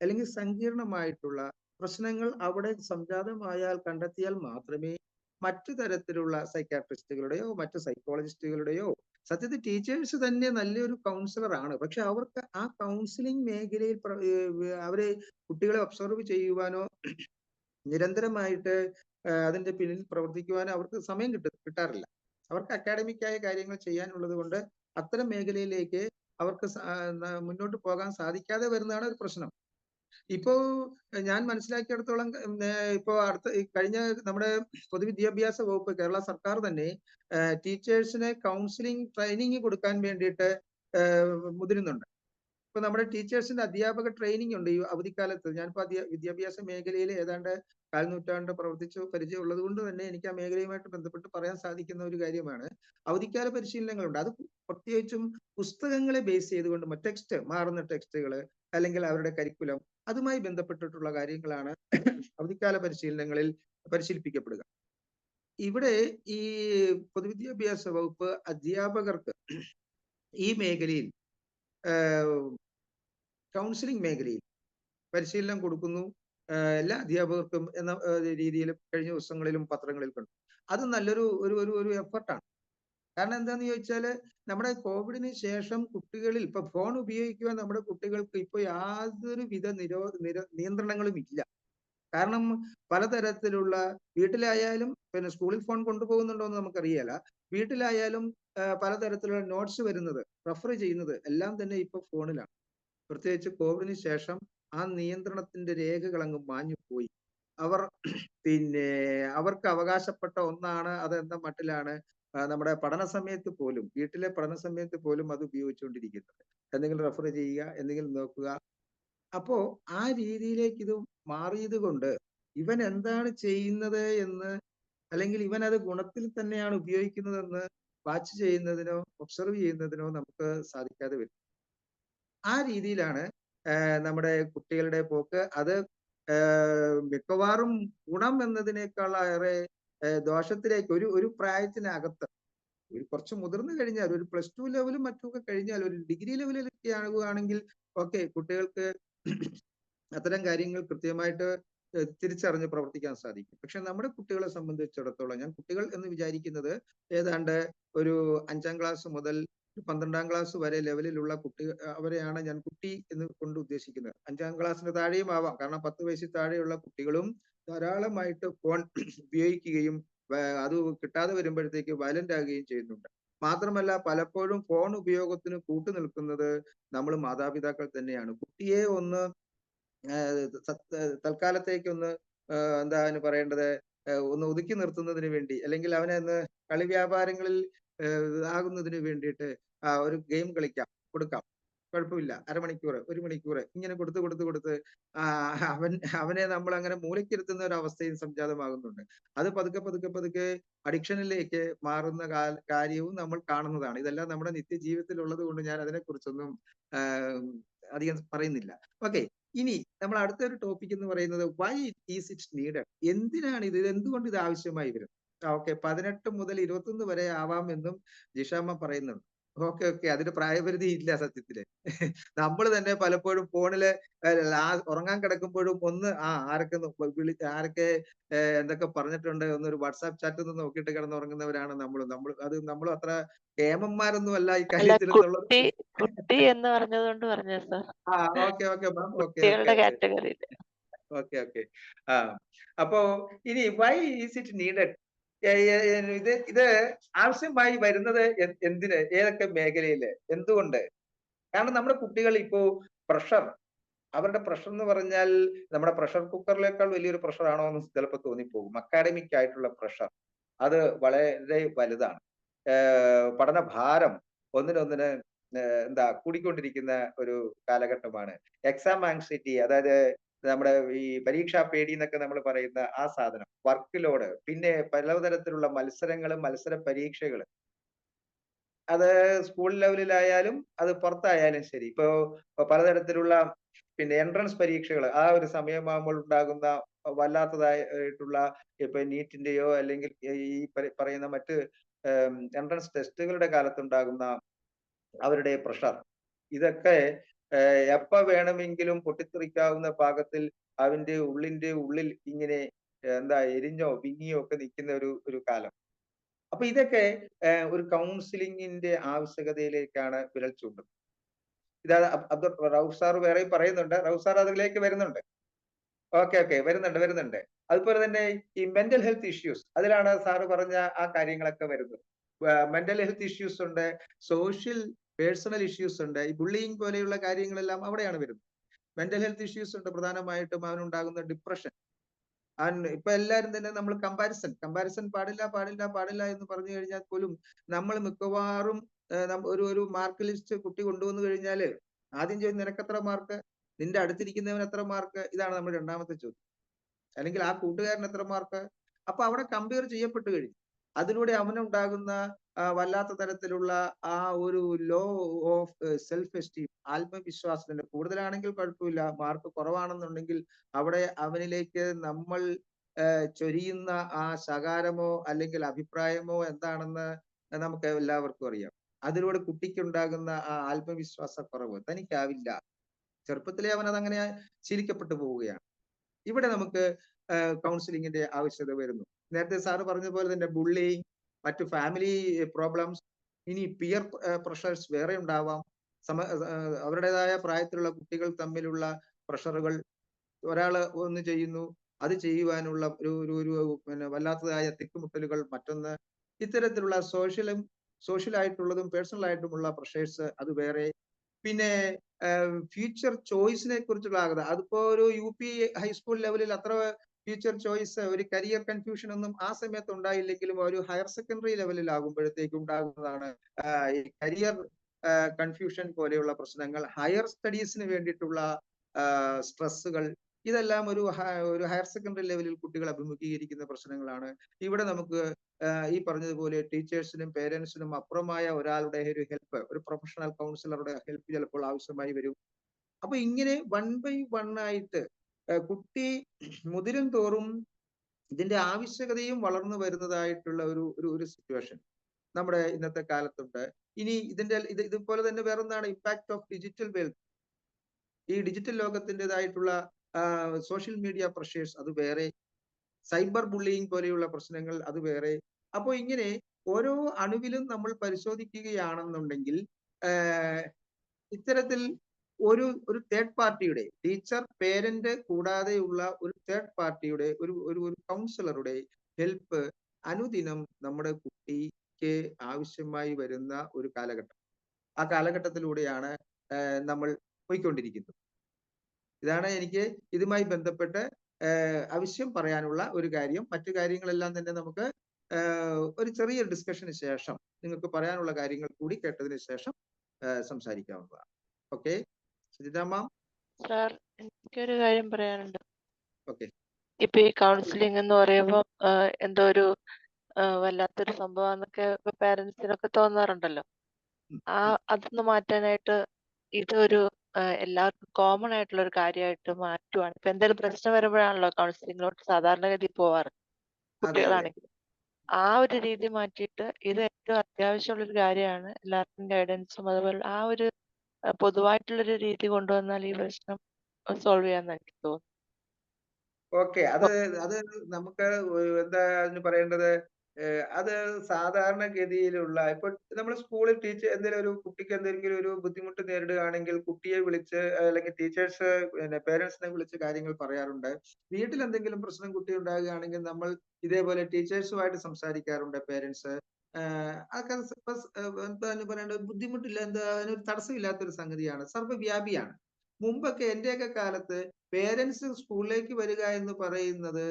അല്ലെങ്കിൽ സങ്കീർണമായിട്ടുള്ള പ്രശ്നങ്ങൾ അവിടെ സംജാതമായാൽ കണ്ടെത്തിയാൽ മാത്രമേ മറ്റു തരത്തിലുള്ള സൈക്കാട്രിസ്റ്റുകളുടെയോ മറ്റു സൈക്കോളജിസ്റ്റുകളുടെയോ, സത്യത്തിൽ ടീച്ചേഴ്സ് തന്നെ നല്ലൊരു കൗൺസിലർ ആണ്, പക്ഷെ അവർക്ക് ആ കൗൺസിലിംഗ് മേഖലയിൽ അവരെ കുട്ടികളെ ഒബ്സർവ് ചെയ്യുവാനോ നിരന്തരമായിട്ട് അതിന്റെ പിന്നിൽ പ്രവർത്തിക്കുവാനോ അവർക്ക് സമയം കിട്ടാറില്ല. അവർക്ക് അക്കാഡമിക്കായ കാര്യങ്ങൾ ചെയ്യാനുള്ളത് കൊണ്ട് അത്തരം മേഖലയിലേക്ക് അവർക്ക് മുന്നോട്ട് പോകാൻ സാധിക്കാതെ വരുന്നതാണ് ഒരു പ്രശ്നം. ഇപ്പോ ഞാൻ മനസ്സിലാക്കിയിടത്തോളം ഇപ്പോ കഴിഞ്ഞ നമ്മുടെ പൊതുവിദ്യാഭ്യാസ വകുപ്പ്, കേരള സർക്കാർ തന്നെ ടീച്ചേഴ്സിന് കൗൺസിലിംഗ് ട്രെയിനിങ് കൊടുക്കാൻ വേണ്ടിയിട്ട് മുതിരുന്നുണ്ട്. ഇപ്പൊ നമ്മുടെ ടീച്ചേഴ്സിന്റെ അധ്യാപക ട്രെയിനിങ് ഉണ്ട് ഈ അവധിക്കാലത്ത്. ഞാനിപ്പോ വിദ്യാഭ്യാസ മേഖലയിൽ ഏതാണ്ട് 1/4 നൂറ്റാണ്ട് പ്രവർത്തിച്ചു പരിചയമുള്ളത് കൊണ്ട് തന്നെ എനിക്ക് ആ മേഖലയുമായിട്ട് ബന്ധപ്പെട്ട് പറയാൻ സാധിക്കുന്ന ഒരു കാര്യമാണ്. അവധിക്കാല പരിശീലനങ്ങളുണ്ട്. അത് പ്രത്യേകിച്ചും പുസ്തകങ്ങളെ ബേസ് ചെയ്തുകൊണ്ട് മാറുന്ന ടെക്സ്റ്റുകൾ അല്ലെങ്കിൽ അവരുടെ കരിക്കുലം, അതുമായി ബന്ധപ്പെട്ടിട്ടുള്ള കാര്യങ്ങളാണ് അവധിക്കാല പരിശീലനങ്ങളിൽ പരിശീലിപ്പിക്കപ്പെടുക. ഇവിടെ ഈ പൊതുവിദ്യാഭ്യാസ വകുപ്പ് അധ്യാപകർക്ക് ഈ മേഖലയിൽ കൗൺസിലിംഗ് മേഖലയിൽ പരിശീലനം കൊടുക്കുന്നു എല്ലാ അധ്യാപകർക്കും എന്ന രീതിയിൽ കഴിഞ്ഞ ദിവസങ്ങളിലും പത്രങ്ങളിൽ കണ്ടു. അത് നല്ലൊരു ഒരു എഫർട്ടാണ്. കാരണം എന്താന്ന് ചോദിച്ചാല് നമ്മുടെ കോവിഡിന് ശേഷം കുട്ടികളിൽ ഇപ്പൊ ഫോൺ ഉപയോഗിക്കുവാൻ നമ്മുടെ കുട്ടികൾക്ക് ഇപ്പൊ യാതൊരു വിധ നിയന്ത്രണങ്ങളും ഇല്ല. കാരണം പലതരത്തിലുള്ള വീട്ടിലായാലും, പിന്നെ സ്കൂളിൽ ഫോൺ കൊണ്ടുപോകുന്നുണ്ടോ എന്ന് നമുക്കറിയാല, വീട്ടിലായാലും പലതരത്തിലുള്ള നോട്ട്സ് വരുന്നത്, റെഫർ ചെയ്യുന്നത് എല്ലാം തന്നെ ഇപ്പൊ ഫോണിലാണ്. പ്രത്യേകിച്ച് കോവിഡിന് ശേഷം ആ നിയന്ത്രണത്തിന്റെ രേഖകൾ അങ്ങ് മാഞ്ഞു പോയി. അവർക്ക് അവകാശപ്പെട്ട ഒന്നാണ് അതെന്ന മട്ടിലാണ് നമ്മുടെ പഠന സമയത്ത് പോലും, വീട്ടിലെ പഠന സമയത്ത് പോലും അത് ഉപയോഗിച്ചുകൊണ്ടിരിക്കുന്നത്. എന്തെങ്കിലും റെഫർ ചെയ്യുക, എന്തെങ്കിലും നോക്കുക. അപ്പോ ആ രീതിയിലേക്ക് ഇത് മാറിയത് കൊണ്ട് ഇവൻ എന്താണ് ചെയ്യുന്നത് എന്ന്, അല്ലെങ്കിൽ ഇവൻ അത് ഗുണത്തിൽ തന്നെയാണ് ഉപയോഗിക്കുന്നതെന്ന് വാച്ച് ചെയ്യുന്നതിനോ ഒബ്സർവ് ചെയ്യുന്നതിനോ നമുക്ക് സാധിക്കാതെ വരും. ആ രീതിയിലാണ് നമ്മുടെ കുട്ടികളുടെ പോക്ക്. അത് മിക്കവാറും ഗുണം എന്നതിനേക്കാൾ ഏറെ ദോഷത്തിലേക്ക് ഒരു പ്രായത്തിനകത്ത്, കുറച്ച് മുതിർന്നു കഴിഞ്ഞാൽ, ഒരു +2 ലെവലും മറ്റുമൊക്കെ കഴിഞ്ഞാൽ, ഒരു ഡിഗ്രി ലെവലിലൊക്കെ ആകുകയാണെങ്കിൽ ഓക്കെ, കുട്ടികൾക്ക് അത്തരം കാര്യങ്ങൾ കൃത്യമായിട്ട് തിരിച്ചറിഞ്ഞ് പ്രവർത്തിക്കാൻ സാധിക്കും. പക്ഷെ നമ്മുടെ കുട്ടികളെ സംബന്ധിച്ചിടത്തോളം, ഞാൻ കുട്ടികൾ എന്ന് വിചാരിക്കുന്നത് ഏതാണ്ട് ഒരു 5ാം ക്ലാസ് മുതൽ 12ാം ക്ലാസ് വരെ ലെവലിലുള്ള അവരെയാണ് ഞാൻ കുട്ടി എന്ന് കൊണ്ട് ഉദ്ദേശിക്കുന്നത്. 5ാം ക്ലാസ്സിന് താഴെയും ആവാം. കാരണം 10 വയസ്സിൽ താഴെയുള്ള കുട്ടികളും ധാരാളമായിട്ട് ഫോൺ ഉപയോഗിക്കുകയും അത് കിട്ടാതെ വരുമ്പോഴത്തേക്ക് വയലന്റ് ആകുകയും ചെയ്യുന്നുണ്ട്. മാത്രമല്ല പലപ്പോഴും ഫോൺ ഉപയോഗത്തിന് കൂട്ടുനിൽക്കുന്നത് നമ്മൾ മാതാപിതാക്കൾ തന്നെയാണ്. കുട്ടിയെ ഒന്ന് തൽക്കാലത്തേക്കൊന്ന് എന്താണ് പറയേണ്ടത്, ഒന്ന് ഒതുക്കി നിർത്തുന്നതിന് വേണ്ടി, അല്ലെങ്കിൽ അവനെ ഒന്ന് കളി വ്യാപാരങ്ങളിൽ ആകുന്നതിന് വേണ്ടിയിട്ട് ഒരു ഗെയിം കൊടുക്കാം, കുഴപ്പമില്ല, അരമണിക്കൂർ 1 മണിക്കൂർ ഇങ്ങനെ കൊടുത്ത് അവനെ നമ്മൾ അങ്ങനെ മൂലക്കിരുത്തുന്ന ഒരു അവസ്ഥയും സംജാതമാകുന്നുണ്ട്. അത് പതുക്കെ അഡിക്ഷനിലേക്ക് മാറുന്ന കാര്യവും നമ്മൾ കാണുന്നതാണ്. ഇതെല്ലാം നമ്മുടെ നിത്യജീവിതത്തിൽ ഉള്ളത് കൊണ്ട് ഞാൻ അതിനെക്കുറിച്ചൊന്നും അധികം പറയുന്നില്ല. ഓക്കെ, ഇനി നമ്മൾ അടുത്തൊരു ടോപ്പിക് എന്ന് പറയുന്നത് വൈ ഈസ് ഇറ്റ് നീഡഡ്, എന്തിനാണ് ഇത് എന്തുകൊണ്ട് ഇത് ആവശ്യമായി വരും. ഓക്കെ, 18 മുതൽ 21 വരെ ആവാമെന്നും ജിഷാമ്മ പറയുന്നുണ്ട്. ഓക്കെ ഓക്കെ, അതിന് പ്രായപരിധി ഇല്ല സത്യത്തില്. നമ്മൾ തന്നെ പലപ്പോഴും ഫോണില് ഉറങ്ങാൻ കിടക്കുമ്പോഴും ഒന്ന് ആരൊക്കെ ആരൊക്കെ എന്തൊക്കെ പറഞ്ഞിട്ടുണ്ട് എന്നൊരു വാട്സാപ്പ് ചാറ്റ് ഒന്ന് നോക്കിയിട്ട് കിടന്നുറങ്ങുന്നവരാണ് നമ്മളും അത്ര കേമന്മാരൊന്നും അല്ല ഈ അല്ല, കാര്യത്തിൽ എന്നുള്ളത്. കുട്ടി എന്ന് പറഞ്ഞതുകൊണ്ട് പറഞ്ഞ sir, okay okay ma'am, okay okay കുട്ടികളുടെ കാറ്റഗറിയിൽ. Okay okay. ആ അപ്പോ ഇനി വൈ ഈസ് ഇറ്റ് നീഡഡ്, ഇത് ആവശ്യമായി വരുന്നത് എന്തിന്, ഏതൊക്കെ മേഖലയില്, എന്തുകൊണ്ട്? കാരണം നമ്മുടെ കുട്ടികൾ ഇപ്പോ പ്രഷർ, അവരുടെ പ്രഷർ എന്ന് പറഞ്ഞാൽ നമ്മുടെ പ്രഷർ കുക്കറിനേക്കാൾ വലിയൊരു പ്രഷർ ആണോ എന്ന് ചിലപ്പോൾ തോന്നിപ്പോകും. അക്കാഡമിക് ആയിട്ടുള്ള പ്രഷർ അത് വളരെ വലുതാണ്. പഠന ഭാരം ഒന്നിനൊന്നിന് കൂടിക്കൊണ്ടിരിക്കുന്ന ഒരു കാലഘട്ടമാണ്. എക്സാം ആങ്സൈറ്റി, അതായത് നമ്മുടെ ഈ പരീക്ഷാ പേടി എന്നൊക്കെ നമ്മൾ പറയുന്ന ആ സാധനം, വർക്ക് ലോഡ്, പിന്നെ പലതരത്തിലുള്ള മത്സരങ്ങളും മത്സര പരീക്ഷകൾ, അത് സ്കൂൾ ലെവലിലായാലും അത് പുറത്തായാലും ശരി. ഇപ്പോ പലതരത്തിലുള്ള പിന്നെ എൻട്രൻസ് പരീക്ഷകൾ ആ ഒരു സമയമാകുമ്പോൾ ഉണ്ടാകുന്ന വല്ലാത്തതായിട്ടുള്ള ഇപ്പൊ നീറ്റിന്റെയോ അല്ലെങ്കിൽ ഈ പറയുന്ന മറ്റ് എൻട്രൻസ് ടെസ്റ്റുകളുടെ കാലത്തുണ്ടാകുന്ന അവരുടെ പ്രഷർ, ഇതൊക്കെ എപ്പ വേണമെങ്കിലും പൊട്ടിത്തെറിക്കാവുന്ന പാകത്തിൽ അവന്റെ ഉള്ളിൽ ഇങ്ങനെ എരിഞ്ഞോ വിങ്ങിയോ ഒക്കെ നിൽക്കുന്ന ഒരു കാലം. അപ്പൊ ഇതൊക്കെ ഒരു കൗൺസിലിങ്ങിന്റെ ആവശ്യകതയിലേക്കാണ് വിരൽ ചൂണ്ടുന്നത്. ഇതാ റൌഫ് സാർ വേറെ പറയുന്നുണ്ട്, റൌഫ് സാർ അതിലേക്ക് വരുന്നുണ്ട്. ഓക്കെ ഓക്കെ, വരുന്നുണ്ട്. അതുപോലെ തന്നെ ഈ മെന്റൽ ഹെൽത്ത് ഇഷ്യൂസ്, അതിലാണ് സാറ് പറഞ്ഞ ആ കാര്യങ്ങളൊക്കെ വരുന്നത്. മെന്റൽ ഹെൽത്ത് ഇഷ്യൂസ് ഉണ്ട്, സോഷ്യൽ പേഴ്സണൽ ഇഷ്യൂസ് ഉണ്ട്, ഈ ബുള്ളിങ് പോലെയുള്ള കാര്യങ്ങളെല്ലാം അവിടെയാണ് വരുന്നത്. മെന്റൽ ഹെൽത്ത് ഇഷ്യൂസ് ഉണ്ട്, പ്രധാനമായിട്ടും അവനുണ്ടാകുന്ന ഡിപ്രഷൻ. ഇപ്പൊ എല്ലാവരും തന്നെ നമ്മൾ കമ്പാരിസൺ പാടില്ല എന്ന് പറഞ്ഞു കഴിഞ്ഞാൽ പോലും നമ്മൾ മിക്കവാറും ഒരു മാർക്ക് ലിസ്റ്റ് കുട്ടി കൊണ്ടുവന്നു കഴിഞ്ഞാല് ആദ്യം ചോദിക്കും നിനക്ക് എത്ര മാർക്ക്, നിന്റെ അടുത്തിരിക്കുന്നവൻ എത്ര മാർക്ക്, ഇതാണ് നമ്മുടെ രണ്ടാമത്തെ ചോദ്യം. അല്ലെങ്കിൽ ആ കൂട്ടുകാരൻ എത്ര മാർക്ക്. അപ്പൊ അവിടെ കമ്പയർ ചെയ്യപ്പെട്ടു കഴിഞ്ഞു. അതിലൂടെ അവനുണ്ടാകുന്ന വല്ലാത്ത തരത്തിലുള്ള ആ ഒരു ലോ ഓഫ് സെൽഫ് എസ്റ്റീം, ആത്മവിശ്വാസത്തിന്റെ കൂടുതലാണെങ്കിൽ കുഴപ്പമില്ല, മാർക്ക് കുറവാണെന്നുണ്ടെങ്കിൽ അവിടെ അവനിലേക്ക് നമ്മൾ ചൊരിയുന്ന ആ ശകാരമോ അല്ലെങ്കിൽ അഭിപ്രായമോ എന്താണെന്ന് നമുക്ക് എല്ലാവർക്കും അറിയാം. അതിലൂടെ കുട്ടിക്കുണ്ടാകുന്ന ആ ആത്മവിശ്വാസക്കുറവ്, തനിക്കാവില്ല, ചെറുപ്പത്തിലെ അവൻ അതങ്ങനെ ശീലിക്കപ്പെട്ടു പോവുകയാണ്. ഇവിടെ നമുക്ക് കൗൺസിലിങ്ങിന്റെ ആവശ്യകത വരുന്നു. നേരത്തെ സാറ് പറഞ്ഞ പോലെ തന്നെ ബുള്ളിങ്, മറ്റു ഫാമിലി പ്രോബ്ലംസ്, ഇനി പിയർ പ്രഷേഴ്സ് വേറെ ഉണ്ടാവാം. അവരുടേതായ പ്രായത്തിലുള്ള കുട്ടികൾ തമ്മിലുള്ള പ്രഷറുകൾ, ഒരാള് ഒന്ന് ചെയ്യുന്നു, അത് ചെയ്യുവാനുള്ള ഒരു പിന്നെ വല്ലാത്തതായ തിക്കുമുട്ടലുകൾ മറ്റൊന്ന്. ഇത്തരത്തിലുള്ള സോഷ്യലായിട്ടുള്ളതും പേഴ്സണൽ ആയിട്ടുമുള്ള പ്രഷേഴ്സ് അത് വേറെ. പിന്നെ ഫ്യൂച്ചർ ചോയ്സിനെ കുറിച്ചുള്ള ആഗ്രഹം, അതിപ്പോ ഒരു UP ഹൈസ്കൂൾ ലെവലിൽ അത്ര ഫ്യൂച്ചർ ചോയ്സ്, ഒരു കരിയർ കൺഫ്യൂഷൻ ഒന്നും ആ സമയത്ത് ഉണ്ടായില്ലെങ്കിലും ഒരു ഹയർ സെക്കൻഡറി ലെവലിൽ ആകുമ്പോഴത്തേക്ക് ഉണ്ടാകുന്നതാണ് ഈ കരിയർ കൺഫ്യൂഷൻ പോലെയുള്ള പ്രശ്നങ്ങൾ. ഹയർ സ്റ്റഡീസിന് വേണ്ടിയിട്ടുള്ള സ്ട്രെസ്സുകൾ, ഇതെല്ലാം ഒരു ഹയർ സെക്കൻഡറി ലെവലിൽ കുട്ടികൾ അഭിമുഖീകരിക്കുന്ന പ്രശ്നങ്ങളാണ്. ഇവിടെ നമുക്ക് ഈ പറഞ്ഞതുപോലെ ടീച്ചേഴ്സിനും പേരൻസിനും അപ്പുറമായ ഒരാളുടെ ഒരു ഹെൽപ്പ്, ഒരു പ്രൊഫഷണൽ കൗൺസിലറുടെ ഹെൽപ്പ് ചിലപ്പോൾ ആവശ്യമായി വരും. അപ്പൊ ഇങ്ങനെ 1 by 1 ആയിട്ട് കുട്ടി മുതിരും തോറും ഇതിന്റെ ആവശ്യകതയും വളർന്നു വരുന്നതായിട്ടുള്ള ഒരു സിറ്റുവേഷൻ നമ്മുടെ ഇന്നത്തെ കാലത്തുണ്ട്. ഇനി ഇതുപോലെ തന്നെ വേറൊന്നാണ് ഇമ്പാക്ട് ഓഫ് ഡിജിറ്റൽ വെൽത്ത്. ഈ ഡിജിറ്റൽ ലോകത്തിൻ്റെതായിട്ടുള്ള സോഷ്യൽ മീഡിയ പ്രഷേഴ്സ് അത് വേറെ, സൈബർ ബുള്ളിങ് പോലെയുള്ള പ്രശ്നങ്ങൾ അത് വേറെ. അപ്പോൾ ഇങ്ങനെ ഓരോ അണുവിലും നമ്മൾ പരിശോധിക്കുകയാണെന്നുണ്ടെങ്കിൽ ഇത്തരത്തിൽ ഒരു തേർഡ് പാർട്ടിയുടെ, ടീച്ചർ പേരന്റ് കൂടാതെയുള്ള ഒരു തേർഡ് പാർട്ടിയുടെ, ഒരു കൗൺസിലറുടെ ഹെൽപ്പ് അനുദിനം നമ്മുടെ കുട്ടിക്ക് ആവശ്യമായി വരുന്ന ഒരു കാലഘട്ടം. ആ കാലഘട്ടത്തിലൂടെയാണ് നമ്മൾ പോയിക്കൊണ്ടിരിക്കുന്നത്. ഇതാണ് എനിക്ക് ഇതുമായി ബന്ധപ്പെട്ട് ആവശ്യം പറയാനുള്ള ഒരു കാര്യം. മറ്റു കാര്യങ്ങളെല്ലാം തന്നെ നമുക്ക് ഒരു ചെറിയ ഡിസ്കഷന് ശേഷം, നിങ്ങൾക്ക് പറയാനുള്ള കാര്യങ്ങൾ കൂടി കേട്ടതിന് ശേഷം സംസാരിക്കാവുന്നതാണ്. ഓക്കെ സുജിതമ്മ? സാർ, എനിക്കൊരു കാര്യം പറയാനുണ്ട്. ഓക്കെ. ഇപ്പൊ ഈ കൗൺസിലിംഗ് എന്ന് പറയുമ്പോൾ എന്തോ ഒരു വല്ലാത്തൊരു സംഭവം എന്നൊക്കെ പാരന്റ്സിനൊക്കെ തോന്നാറുണ്ടല്ലോ. അതൊന്ന് മാറ്റാനായിട്ട് ഇതൊരു എല്ലാവർക്കും കോമൺ ആയിട്ടുള്ള ഒരു കാര്യമായിട്ട് മാറ്റുവാണ്. ഇപ്പൊ എന്തെങ്കിലും പ്രശ്നം വരുമ്പോഴാണല്ലോ കൗൺസിലിങ്ങിലോട്ട് സാധാരണഗതി പോവാറ് അതെ അതെ കുട്ടികളാണെങ്കിൽ. ആ ഒരു രീതി മാറ്റിയിട്ട് ഇത് ഏറ്റവും അത്യാവശ്യമുള്ള ഒരു കാര്യമാണ്, എല്ലാവർക്കും ഗൈഡൻസും അതുപോലെ ആ ഒരു പൊതുവായിട്ടുള്ളൊരു രീതി കൊണ്ടുവന്നാൽ ഈ പ്രശ്നം സോൾവ് ചെയ്യാന്ന് എനിക്ക് തോന്നുന്നു. ഓക്കെ. അത് നമുക്ക് എന്താ അതിന് പറയേണ്ടത്? അത് സാധാരണഗതിയിലുള്ള ഇപ്പൊ നമ്മൾ സ്കൂളിൽ എന്തെങ്കിലും ഒരു കുട്ടിക്ക് എന്തെങ്കിലും ഒരു ബുദ്ധിമുട്ട് നേരിടുകയാണെങ്കിൽ കുട്ടിയെ വിളിച്ച് അല്ലെങ്കിൽ ടീച്ചേഴ്സ് പിന്നെ പേരൻസിനെ വിളിച്ച് കാര്യങ്ങൾ പറയാറുണ്ട്. വീട്ടിൽ എന്തെങ്കിലും പ്രശ്നം കുട്ടി ഉണ്ടാകുകയാണെങ്കിൽ നമ്മൾ ഇതേപോലെ ടീച്ചേഴ്സുമായിട്ട് സംസാരിക്കാറുണ്ട് പേരൻസ്. അതൊക്കെ എന്താണ് പറയേണ്ടത്? ബുദ്ധിമുട്ടില്ല, എന്താ അതിനൊരു തടസ്സമില്ലാത്തൊരു സംഗതിയാണ്, സർവ്വവ്യാപിയാണ്. മുമ്പൊക്കെ എന്റെയൊക്കെ കാലത്ത് പേരൻസ് സ്കൂളിലേക്ക് വരിക എന്ന് പറയുന്നത്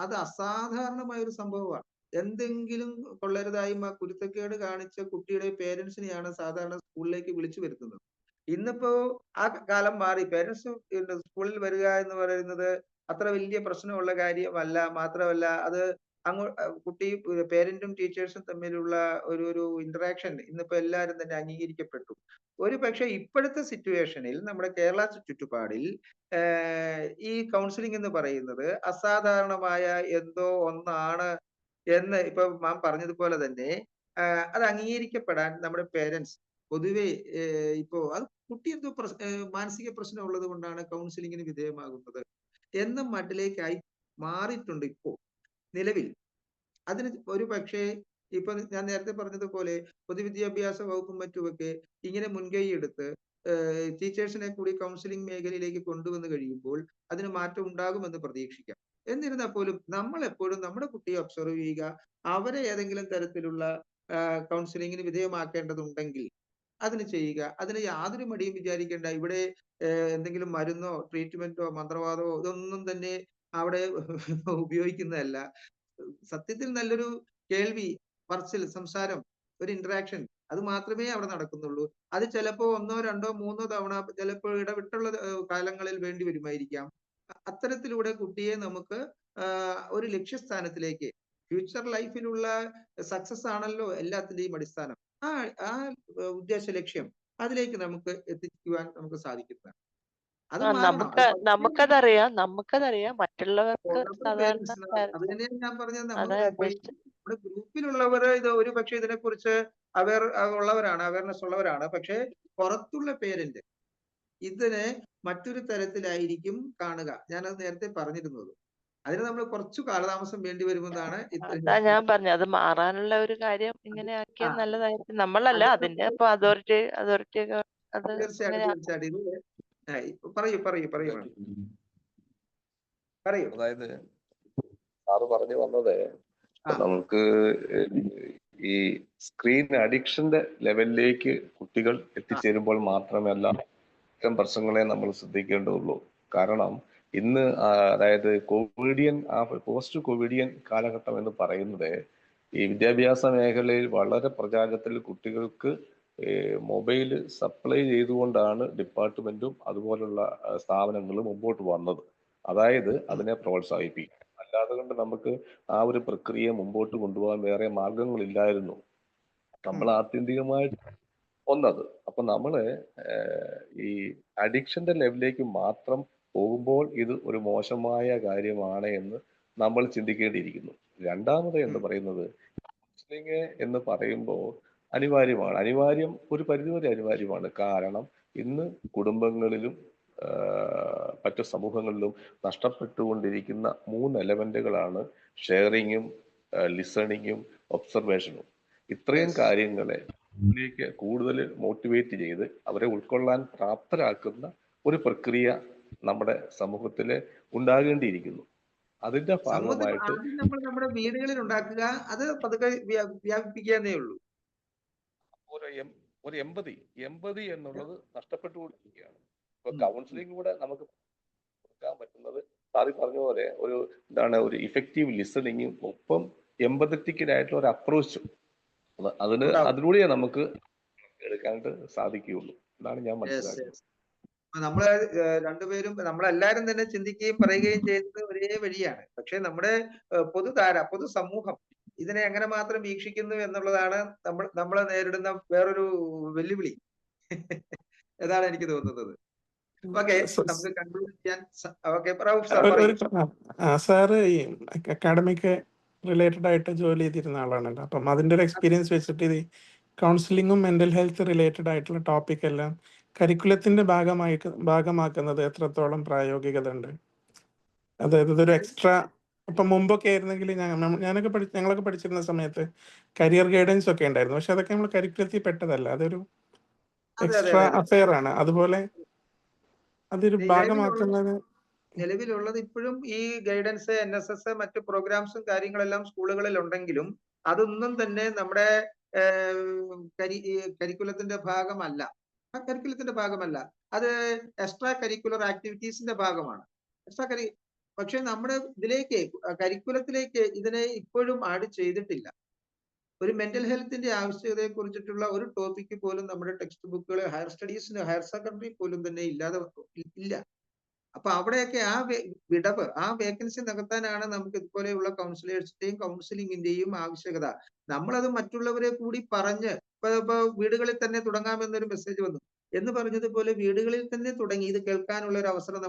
അത് അസാധാരണമായ ഒരു സംഭവമാണ്. എന്തെങ്കിലും കൊള്ളരുതായ്മ കുരുത്തക്കേട് കാണിച്ച കുട്ടിയുടെ പേരൻസിനെയാണ് സാധാരണ സ്കൂളിലേക്ക് വിളിച്ചു വരുത്തുന്നത്. ഇന്നിപ്പോ ആ കാലം മാറി. പേരൻസ് സ്കൂളിൽ വരിക എന്ന് പറയുന്നത് അത്ര വലിയ പ്രശ്നമുള്ള കാര്യമല്ല. മാത്രമല്ല അത് കുട്ടി പേരന്റും ടീച്ചേഴ്സും തമ്മിലുള്ള ഒരു ഇന്ററാക്ഷൻ ഇന്നിപ്പോ എല്ലാവരും തന്നെ അംഗീകരിക്കപ്പെട്ടു. ഒരു പക്ഷെ ഇപ്പോഴത്തെ സിറ്റുവേഷനിൽ നമ്മുടെ കേരള ചുറ്റുപാടിൽ ഈ കൗൺസിലിംഗ് എന്ന് പറയുന്നത് അസാധാരണമായ എന്തോ ഒന്നാണ് എന്ന് ഇപ്പൊ മാം പറഞ്ഞതുപോലെ തന്നെ അത് അംഗീകരിക്കപ്പെടാൻ നമ്മുടെ പേരൻസ് പൊതുവെ ഇപ്പോ അത് കുട്ടി എന്തോ മാനസിക പ്രശ്നം ഉള്ളത് കൊണ്ടാണ് കൗൺസിലിങ്ങിന് വിധേയമാകുന്നത് എന്ന മട്ടിലേക്കായി മാറിയിട്ടുണ്ട് ഇപ്പോ നിലവിൽ. അതിന് ഒരു പക്ഷേ ഇപ്പൊ ഞാൻ നേരത്തെ പറഞ്ഞതുപോലെ പൊതുവിദ്യാഭ്യാസ വകുപ്പും മറ്റുമൊക്കെ ഇങ്ങനെ മുൻകൈ എടുത്ത് ടീച്ചേഴ്സിനെ കൂടി കൗൺസിലിംഗ് മേഖലയിലേക്ക് കൊണ്ടുവന്ന് കഴിയുമ്പോൾ അതിന് മാറ്റം ഉണ്ടാകുമെന്ന് പ്രതീക്ഷിക്കാം. എന്നിരുന്നാൽ പോലും നമ്മൾ എപ്പോഴും നമ്മുടെ കുട്ടിയെ ഒബ്സർവ് ചെയ്യുക, അവരെ ഏതെങ്കിലും തരത്തിലുള്ള കൗൺസിലിങ്ങിന് വിധേയമാക്കേണ്ടതുണ്ടെങ്കിൽ അതിന് ചെയ്യുക. അതിന് യാതൊരു മടിയും വിചാരിക്കേണ്ട. ഇവിടെ എന്തെങ്കിലും മരുന്നോ ട്രീറ്റ്മെന്റോ മന്ത്രവാദമോ ഇതൊന്നും തന്നെ അവിടെ ഉപയോഗിക്കുന്നതല്ല. സത്യത്തിൽ നല്ലൊരു കേൾവി, പറച്ചിൽ, സംസാരം, ഒരു ഇന്ററാക്ഷൻ അത് മാത്രമേ അവിടെ നടക്കുന്നുള്ളൂ. അത് ചിലപ്പോ 1, 2, 3 തവണ ചിലപ്പോൾ ഇടവിട്ടുള്ള കാലങ്ങളിൽ വേണ്ടി വരുമായിരിക്കാം. അത്തരത്തിലൂടെ കുട്ടിയെ നമുക്ക് ഒരു ലക്ഷ്യസ്ഥാനത്തിലേക്ക്, ഫ്യൂച്ചർ ലൈഫിലുള്ള സക്സസ് ആണല്ലോ എല്ലാത്തിന്റെയും അടിസ്ഥാനം. ആ ഉദ്ദേശ ലക്ഷ്യം അതിലേക്ക് നമുക്ക് എത്തിക്കുവാൻ നമുക്ക് സാധിക്കുന്നതാണ്. അത് മാറണം. നമുക്കതറിയാം മറ്റുള്ളവർക്ക് സാധാരണ അത് തന്നെയാണ് ഞാൻ പറഞ്ഞത്. അതാ നമ്മുടെ ഗ്രൂപ്പിലുള്ളവർ ഇത് ഒരു പക്ഷെ ഇതിനെക്കുറിച്ച് അവയർനെസ് ഉള്ളവരാണ്. പക്ഷെ പുറത്തുള്ള പേരന്റ് ഇതിനെ മറ്റൊരു തരത്തിലായിരിക്കും കാണുക. ഞാനത് നേരത്തെ പറഞ്ഞിരുന്നത്. അതിന് നമ്മൾ കുറച്ചു കാലതാമസം വേണ്ടി വരുമെന്നാണ് അതാ ഞാൻ പറഞ്ഞു, അത് മാറാനുള്ള ഒരു കാര്യം ഇങ്ങനെ ആക്കിയാൽ നല്ലതായിരിക്കും. നമ്മളല്ല അതിന്റെ ഇപ്പൊ അതോറിറ്റി അത് തീർച്ചയായിട്ടും ഇത് പറയൂ. അതായത് സാറ് പറഞ്ഞു വന്നത് നമുക്ക് ഈ സ്ക്രീൻ അഡിക്ഷന്റെ ലെവലിലേക്ക് കുട്ടികൾ എത്തിച്ചേരുമ്പോൾ മാത്രമല്ല ഇത്തരം പ്രശ്നങ്ങളെ നമ്മൾ ശ്രദ്ധിക്കേണ്ടതുള്ളൂ. കാരണം ഇന്ന് അതായത് പോസ്റ്റ് കോവിഡിയൻ കാലഘട്ടം എന്ന് പറയുന്നത് ഈ വിദ്യാഭ്യാസ മേഖലയിൽ വളരെ പ്രചാരത്തിൽ കുട്ടികൾക്ക് മൊബൈൽ സപ്ലൈ ചെയ്തുകൊണ്ടാണ് ഡിപ്പാർട്ട്മെന്റും അതുപോലുള്ള സ്ഥാപനങ്ങളും മുമ്പോട്ട് വന്നത്. അതായത് അതിനെ പ്രോത്സാഹിപ്പിക്കും. അല്ലാതെ കൊണ്ട് നമുക്ക് ആ ഒരു പ്രക്രിയ മുമ്പോട്ട് കൊണ്ടുപോകാൻ വേറെ മാർഗങ്ങളില്ലായിരുന്നു. നമ്മൾ ആത്യന്തികമായിട്ട് ഒന്നത്. അപ്പൊ നമ്മള് ഈ അഡിക്ഷന്റെ ലെവലിലേക്ക് മാത്രം പോകുമ്പോൾ ഇത് ഒരു മോശമായ കാര്യമാണ് എന്ന് നമ്മൾ ചിന്തിക്കേണ്ടിയിരിക്കുന്നു. രണ്ടാമത് എന്ന് പറയുന്നത് കൗൺസിലിംഗ് എന്ന് പറയുമ്പോൾ അനിവാര്യം ഒരു പരിധിവരെ അനിവാര്യമാണ്. കാരണം ഇന്ന് കുടുംബങ്ങളിലും മറ്റു സമൂഹങ്ങളിലും നഷ്ടപ്പെട്ടുകൊണ്ടിരിക്കുന്ന 3 എലമെന്റുകളാണ് ഷെയറിങ്ങും, ലിസണിങ്ങും, ഒബ്സർവേഷനും. ഇത്രയും കാര്യങ്ങളെ കൂടുതൽ മോട്ടിവേറ്റ് ചെയ്ത് അവരെ ഉൾക്കൊള്ളാൻ പ്രാപ്തരാക്കുന്ന ഒരു പ്രക്രിയ നമ്മുടെ സമൂഹത്തില് ഉണ്ടാകേണ്ടിയിരിക്കുന്നു. അതിന്റെ ഭാഗമായിട്ട് നമ്മൾ നമ്മുടെ വീടുകളിൽ ഉണ്ടാക്കുക, അത് പതുക്കെ വ്യാപിപ്പിക്കാനേ ഉള്ളൂ. ഒരു എമ്പതി എന്നുള്ളത് നഷ്ടപ്പെട്ടുകൊണ്ടിരിക്കുകയാണ്. ഇപ്പൊ കൗൺസിലിംഗിലൂടെ നമുക്ക് കൊടുക്കാൻ പറ്റുന്നത് സാറി പറഞ്ഞ പോലെ ഒരു ഇഫക്റ്റീവ് ലിസണിങ്ങും ഒപ്പം എമ്പതറ്റിക്കലായിട്ടുള്ള ഒരു അപ്രോച്ചും അതിലൂടെ നമുക്ക് എടുക്കാനായിട്ട് സാധിക്കുകയുള്ളൂ എന്നാണ് ഞാൻ മനസ്സിലാക്കുന്നത്. നമ്മള് രണ്ടുപേരും നമ്മളെല്ലാരും തന്നെ ചിന്തിക്കുകയും പറയുകയും ചെയ്യുന്നത് ഒരേ വഴിയാണ്. പക്ഷെ നമ്മുടെ പൊതുസമൂഹം ഇതിനെ എങ്ങനെ മാത്രം വീക്ഷിക്കുന്നു എന്നുള്ളതാണ് നമ്മളെ നേരിടുന്ന വേറൊരു വെല്ലുവിളി. എന്നാണ് എനിക്ക് തോന്നുന്നത്. ഓക്കെ, നമുക്ക് കൺക്ലൂഡ് ചെയ്യാൻ ഓക്കെ സാറ് ഈ അക്കാഡമിക് റിലേറ്റഡ് ആയിട്ട് ജോലി ചെയ്തിരുന്ന ആളാണല്ലോ. അപ്പം അതിന്റെ ഒരു എക്സ്പീരിയൻസ് വെച്ചിട്ട് ഈ കൗൺസിലിങ്ങും മെന്റൽ ഹെൽത്ത് റിലേറ്റഡ് ആയിട്ടുള്ള ടോപ്പിക് എല്ലാം കരിക്കുലത്തിന്റെ ഭാഗമാക്കുന്നത് എത്രത്തോളം പ്രായോഗികത ഉണ്ട്? അതായത് ഇതൊരു എക്സ്ട്രാ ഇപ്പം മുമ്പൊക്കെ ആയിരുന്നെങ്കിൽ ഞങ്ങളൊക്കെ പഠിച്ചിരുന്ന സമയത്ത് കരിയർ ഗൈഡൻസ് ഒക്കെ ഉണ്ടായിരുന്നു. പക്ഷെ അതൊക്കെ നമ്മൾ കരിക്കുലത്തിൽ പെട്ടതല്ല, അതൊരു എക്സ്ട്രാ അഫെയർ ആണ്. അതുപോലെ അതൊരു ഭാഗമാക്കുന്നത് നിലവിലുള്ളത് ഇപ്പോഴും ഈ ഗൈഡൻസ്, NSS, മറ്റു പ്രോഗ്രാംസും കാര്യങ്ങളെല്ലാം സ്കൂളുകളിൽ ഉണ്ടെങ്കിലും അതൊന്നും തന്നെ നമ്മുടെ കരിക്കുലത്തിന്റെ ഭാഗമല്ല. അത് എക്സ്ട്രാ കരിക്കുലർ ആക്ടിവിറ്റീസിന്റെ ഭാഗമാണ്. പക്ഷെ നമ്മുടെ ഇതിലേക്ക് കരിക്കുലത്തിലേക്ക് ഇതിനെ ഇപ്പോഴും ആഡ് ചെയ്തിട്ടില്ല. ഒരു മെന്റൽ ഹെൽത്തിന്റെ ആവശ്യകതയെ കുറിച്ചിട്ടുള്ള ഒരു ടോപ്പിക്ക് പോലും നമ്മുടെ ടെക്സ്റ്റ് ബുക്കുകൾ ഹയർ സ്റ്റഡീസിന്, ഹയർ സെക്കൻഡറി പോലും തന്നെ ഇല്ല. അപ്പൊ അവിടെയൊക്കെ ആ വിടവ്, ആ വേക്കൻസി നികത്താനാണ് നമുക്ക് ഇതുപോലെയുള്ള കൗൺസിലേഴ്സിന്റെയും കൗൺസിലിങ്ങിന്റെയും ആവശ്യകത. നമ്മളത് മറ്റുള്ളവരെ കൂടി പറഞ്ഞ് ഇപ്പൊ വീടുകളിൽ തന്നെ തുടങ്ങാമെന്നൊരു മെസ്സേജ് വന്നു എന്ന് പറഞ്ഞതുപോലെ വീടുകളിൽ തന്നെ തുടങ്ങി ഇത് കേൾക്കാനുള്ള ഒരു അവസരം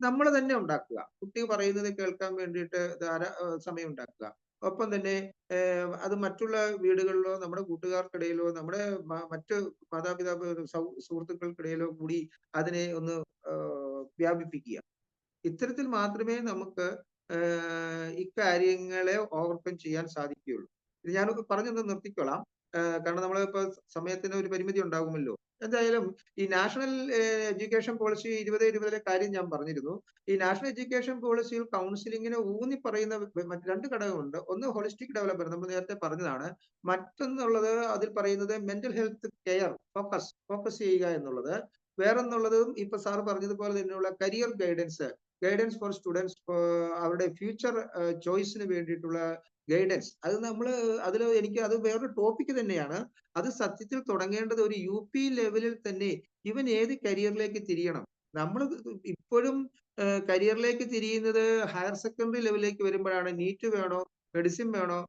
നമ്മൾ തന്നെ ഉണ്ടാക്കുക. കുട്ടി പറയുന്നത് കേൾക്കാൻ വേണ്ടിയിട്ട് സമയം ഉണ്ടാക്കുക. ഒപ്പം തന്നെ അത് മറ്റുള്ള വീടുകളിലോ നമ്മുടെ കൂട്ടുകാർക്കിടയിലോ നമ്മുടെ മറ്റ് മാതാപിതാ സുഹൃത്തുക്കൾക്കിടയിലോ കൂടി അതിനെ ഒന്ന് വ്യാപിപ്പിക്കുക. ഇത്തരത്തിൽ മാത്രമേ നമുക്ക് ഇക്കാര്യങ്ങളെ ഓവർകം ചെയ്യാൻ സാധിക്കുകയുള്ളൂ. ഇത് ഞാനൊക്കെ പറഞ്ഞൊന്ന് നിർത്തിക്കൊള്ളാം, കാരണം നമ്മളിപ്പോ സമയത്തിന് ഒരു പരിമിതി ഉണ്ടാകുമല്ലോ. എന്തായാലും ഈ നാഷണൽ എഡ്യൂക്കേഷൻ പോളിസി 2020 കാര്യം ഞാൻ പറഞ്ഞിരുന്നു. ഈ നാഷണൽ എഡ്യൂക്കേഷൻ പോളിസിയിൽ കൗൺസിലിങ്ങിന് ഊന്നി പറയുന്ന മറ്റ് 2 ഘടകമുണ്ട്. ഒന്ന് ഹോളിസ്റ്റിക് ഡെവലപ്മെന്റ്, നമ്മൾ നേരത്തെ പറഞ്ഞതാണ്. മറ്റൊന്നുള്ളത് അതിൽ പറയുന്നത് മെന്റൽ ഹെൽത്ത് കെയർ ഫോക്കസ് ചെയ്യുക എന്നുള്ളത്. വേറൊന്നുള്ളതും ഇപ്പൊ സാറ് പറഞ്ഞതുപോലെ തന്നെയുള്ള കരിയർ ഗൈഡൻസ് ഫോർ സ്റ്റുഡൻസ്, അവരുടെ ഫ്യൂച്ചർ ചോയ്സിന് വേണ്ടിയിട്ടുള്ള ഗൈഡൻസ്. അത് അത് വേറൊരു ടോപ്പിക് തന്നെയാണ്. അത് സത്യത്തിൽ തുടങ്ങേണ്ടത് ഒരു UP ലെവലിൽ തന്നെ. ഇവൻ ഏത് കരിയറിലേക്ക് തിരിയണം? നമ്മൾ ഇപ്പോഴും കരിയറിലേക്ക് തിരിയുന്നത് ഹയർ സെക്കൻഡറി ലെവലിലേക്ക് വരുമ്പോഴാണ്. നീറ്റ് വേണോ, മെഡിസിൻ വേണോ,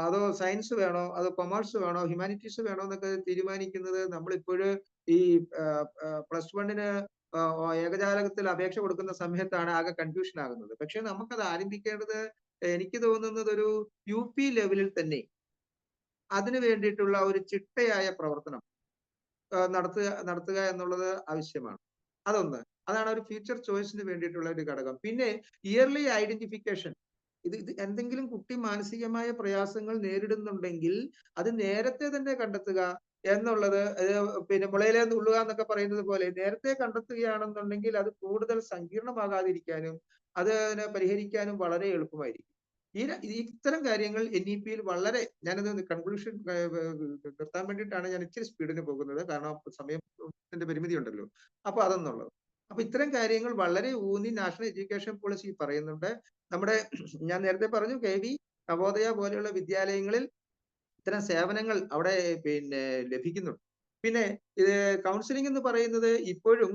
അതോ സയൻസ് വേണോ, അതോ കൊമേഴ്സ് വേണോ, ഹ്യൂമാനിറ്റീസ് വേണോ എന്നൊക്കെ തീരുമാനിക്കുന്നത് നമ്മളിപ്പോഴും ഈ +1 ഏകജാലകത്തിൽ അപേക്ഷ കൊടുക്കുന്ന സമയത്താണ് ആകെ കൺഫ്യൂഷൻ ആകുന്നത്. പക്ഷെ നമുക്കത് ആരംഭിക്കേണ്ടത് എനിക്ക് തോന്നുന്നത് ഒരു UP ലെവലിൽ തന്നെ അതിനു വേണ്ടിയിട്ടുള്ള ഒരു ചിട്ടയായ പ്രവർത്തനം നടത്തുക എന്നുള്ളത് ആവശ്യമാണ്. അതാണ് ഒരു ഫ്യൂച്ചർ ചോയ്സിന് വേണ്ടിയിട്ടുള്ള ഒരു ഘടകം. പിന്നെ ഇയർലി ഐഡന്റിഫിക്കേഷൻ. ഇത് എന്തെങ്കിലും കുട്ടി മാനസികമായ പ്രയാസങ്ങൾ നേരിടുന്നുണ്ടെങ്കിൽ അത് നേരത്തെ തന്നെ കണ്ടെത്തുക എന്നുള്ളത്, പിന്നെ മുളയിലെ നുള്ളുക എന്നൊക്കെ പറയുന്നത് പോലെ നേരത്തെ കണ്ടെത്തുകയാണെന്നുണ്ടെങ്കിൽ അത് കൂടുതൽ സങ്കീർണമാകാതിരിക്കാനും അതിനെ പരിഹരിക്കാനും വളരെ എളുപ്പമായിരിക്കും. ഇത്തരം കാര്യങ്ങൾ NEP-യിൽ വളരെ, ഞാനത് കൺക്ലൂഷൻ നിർത്താൻ വേണ്ടിയിട്ടാണ് ഞാൻ ഇച്ചിരി സ്പീഡിന് പോകുന്നത്, കാരണം സമയത്തിന്റെ പരിമിതി ഉണ്ടല്ലോ. അപ്പൊ അതൊന്നുള്ളത്. അപ്പൊ ഇത്തരം കാര്യങ്ങൾ വളരെ ഊന്നി നാഷണൽ എഡ്യൂക്കേഷൻ പോളിസി പറയുന്നുണ്ട്. നമ്മുടെ ഞാൻ നേരത്തെ പറഞ്ഞു KV, നവോദയ പോലെയുള്ള വിദ്യാലയങ്ങളിൽ ഇത്തരം സേവനങ്ങൾ അവിടെ പിന്നെ ലഭിക്കുന്നുണ്ട്. പിന്നെ ഇത് കൗൺസിലിംഗ് എന്ന് പറയുന്നത് ഇപ്പോഴും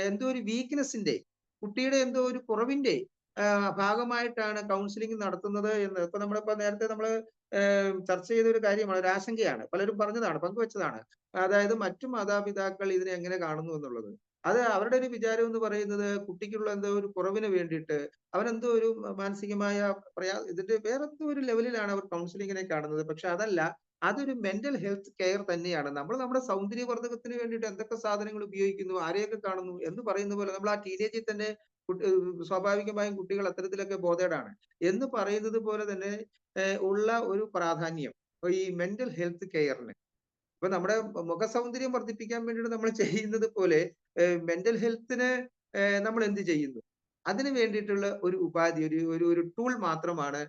എന്തോ ഒരു വീക്ക്നെസിന്റെ, കുട്ടിയുടെ എന്തോ ഒരു കുറവിന്റെ ഭാഗമായിട്ടാണ് കൗൺസിലിംഗ് നടത്തുന്നത് എന്ന് ഇപ്പൊ നേരത്തെ നമ്മൾ ചർച്ച ചെയ്ത ഒരു കാര്യമാണ്, ഒരു ആശങ്കയാണ്, പലരും പറഞ്ഞതാണ്, പങ്കുവെച്ചതാണ്. അതായത് മറ്റു മാതാപിതാക്കൾ ഇതിനെ എങ്ങനെ കാണുന്നു എന്നുള്ളത്. അത് അവരുടെ ഒരു വിചാരം എന്ന് പറയുന്നത് കുട്ടിക്കുള്ള എന്തോ ഒരു കുറവിന് വേണ്ടിയിട്ട് അവനെന്തോ ഒരു മാനസികമായ ഇതിന്റെ വേറെന്തോ ഒരു ലെവലിലാണ് അവർ കൗൺസിലിങ്ങിനെ കാണുന്നത്. പക്ഷെ അതല്ല, അതൊരു മെന്റൽ ഹെൽത്ത് കെയർ തന്നെയാണ്. നമ്മൾ നമ്മുടെ സൗന്ദര്യവർദ്ധകത്തിന് വേണ്ടിയിട്ട് എന്തൊക്കെ സാധനങ്ങൾ ഉപയോഗിക്കുന്നു, ആരെയൊക്കെ കാണുന്നു എന്ന് പറയുന്ന പോലെ നമ്മൾ ആ ടീനേജിൽ തന്നെ സ്വാഭാവികമായും കുട്ടികൾ അത്തരത്തിലൊക്കെ ബോധേഡാണ് എന്ന് പറയുന്നത് പോലെ തന്നെ ഉള്ള ഒരു പ്രാധാന്യം ഈ മെന്റൽ ഹെൽത്ത് കെയറിന്. ഇപ്പൊ നമ്മുടെ മുഖസൗന്ദര്യം വർദ്ധിപ്പിക്കാൻ വേണ്ടിയിട്ട് നമ്മൾ ചെയ്യുന്നത് പോലെ മെന്റൽ ഹെൽത്തിന് നമ്മൾ എന്ത് ചെയ്യുന്നു? അതിന് വേണ്ടിയിട്ടുള്ള ഒരു ഉപാധി, ഒരു ടൂൾ മാത്രമാണ്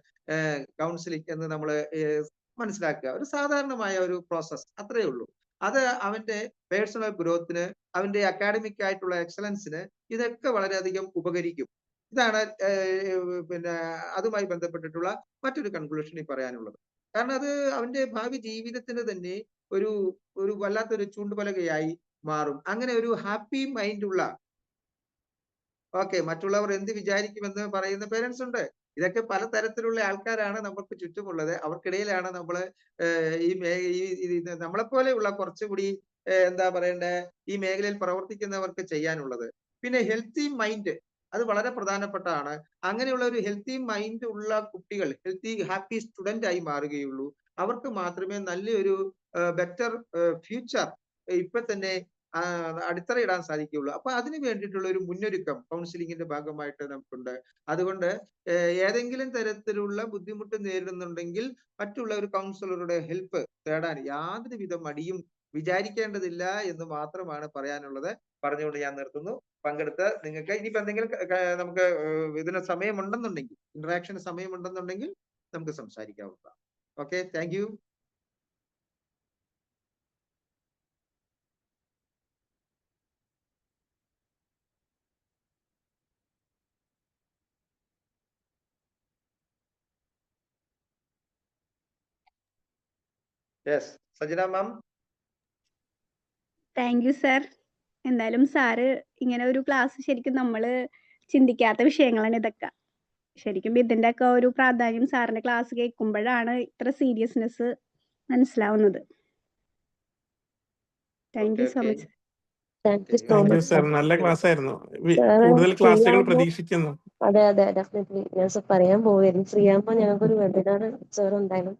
കൗൺസിലിംഗ് എന്ന് നമ്മൾ മനസ്സിലാക്കുക. ഒരു സാധാരണമായ ഒരു പ്രോസസ്, അത്രയേ ഉള്ളൂ. അത് അവന്റെ പേഴ്സണൽ ഗ്രോത്തിന്, അവന്റെ അക്കാഡമിക് ആയിട്ടുള്ള എക്സലൻസിന് ഇതൊക്കെ വളരെയധികം ഉപകരിക്കും. ഇതാണ് പിന്നെ അതുമായി ബന്ധപ്പെട്ടിട്ടുള്ള മറ്റൊരു കൺക്ലൂഷൻ പറയാനുള്ളത്. കാരണം അത് അവന്റെ ഭാവി ജീവിതത്തിന് തന്നെ ഒരു വല്ലാത്തൊരു ചൂണ്ടുപലകയായി മാറും. അങ്ങനെ ഒരു ഹാപ്പി മൈൻഡ് ഉള്ള, മറ്റുള്ളവർ എന്ത് വിചാരിക്കുമെന്ന് പറയുന്ന പേരൻസ് ഉണ്ട്. ഇതൊക്കെ പലതരത്തിലുള്ള ആൾക്കാരാണ് നമുക്ക് ചുറ്റുമുള്ളത്. അവർക്കിടയിലാണ് നമ്മള് നമ്മളെപ്പോലെയുള്ള കുറച്ചുകൂടി എന്താ പറയണ്ടേ, ഈ മേഖലയിൽ പ്രവർത്തിക്കുന്നവർക്ക് ചെയ്യാനുള്ളത്. പിന്നെ ഹെൽത്തി മൈൻഡ്, അത് വളരെ പ്രധാനപ്പെട്ടതാണ്. അങ്ങനെയുള്ള ഒരു ഹെൽത്തി മൈൻഡ് ഉള്ള കുട്ടികൾ ഹെൽത്തി ഹാപ്പി സ്റ്റുഡന്റ് ആയി മാറുകയുള്ളൂ. അവർക്ക് മാത്രമേ നല്ലൊരു ബെറ്റർ ഫ്യൂച്ചർ ഇപ്പൊ തന്നെ അടിത്തറയിടാൻ സാധിക്കുകയുള്ളൂ. അപ്പൊ അതിന് വേണ്ടിയിട്ടുള്ള ഒരു മുന്നൊരുക്കം കൗൺസിലിങ്ങിന്റെ ഭാഗമായിട്ട് നമുക്കുണ്ട്. അതുകൊണ്ട് ഏതെങ്കിലും തരത്തിലുള്ള ബുദ്ധിമുട്ട് നേരിടുന്നുണ്ടെങ്കിൽ മറ്റുള്ള ഒരു കൗൺസിലറുടെ ഹെൽപ്പ് തേടാൻ യാതൊരുവിധ മടിയും വിചാരിക്കേണ്ടതില്ല എന്ന് മാത്രമാണ് പറയാനുള്ളത്. പറഞ്ഞുകൊണ്ട് ഞാൻ നിർത്തുന്നു. പങ്കെടുത്ത് നിങ്ങൾക്ക് ഇനിയിപ്പോ എന്തെങ്കിലും നമുക്ക് ഇതിന് സമയമുണ്ടെന്നുണ്ടെങ്കിൽ, ഇന്ററാക്ഷന് സമയമുണ്ടെന്നുണ്ടെങ്കിൽ നമുക്ക് സംസാരിക്കാവുന്നതാണ്. Okay, thank you. Yes, Sajana ma'am. Thank you sir. എന്തായാലും സാറ് ഇങ്ങനെ ഒരു ക്ലാസ് ശരിക്കും നമ്മള് ചിന്തിക്കാത്ത വിഷയങ്ങളാണ് ഇതൊക്കെ. ശരിക്കും ഇതിന്റെ ഒക്കെ ഒരു പ്രാധാന്യം സാറിന്റെ ക്ലാസ് കേൾക്കുമ്പോഴാണ് ഇത്ര സീരിയസ്നെസ് മനസ്സിലാവുന്നത്. Thank you so Okay, much. Thank you so thank you much sir. Sir. നല്ല ക്ലാസ് ആയിരുന്നു. സാറ് കൂടുതൽ ഫ്രീ ക്ലാസ്സുകൾ ആകുമ്പോൾ, പ്രതീക്ഷിക്കുന്നു. അതെ ഡെഫിനറ്റ്ലി ഞാൻ സർ പറയാൻ പോവായിരുന്നു, ഫ്രീ ആകുമ്പോൾ ഞങ്ങൾക്കൊരു വെബിനാർ സാർ ഉണ്ടായിരുന്നു.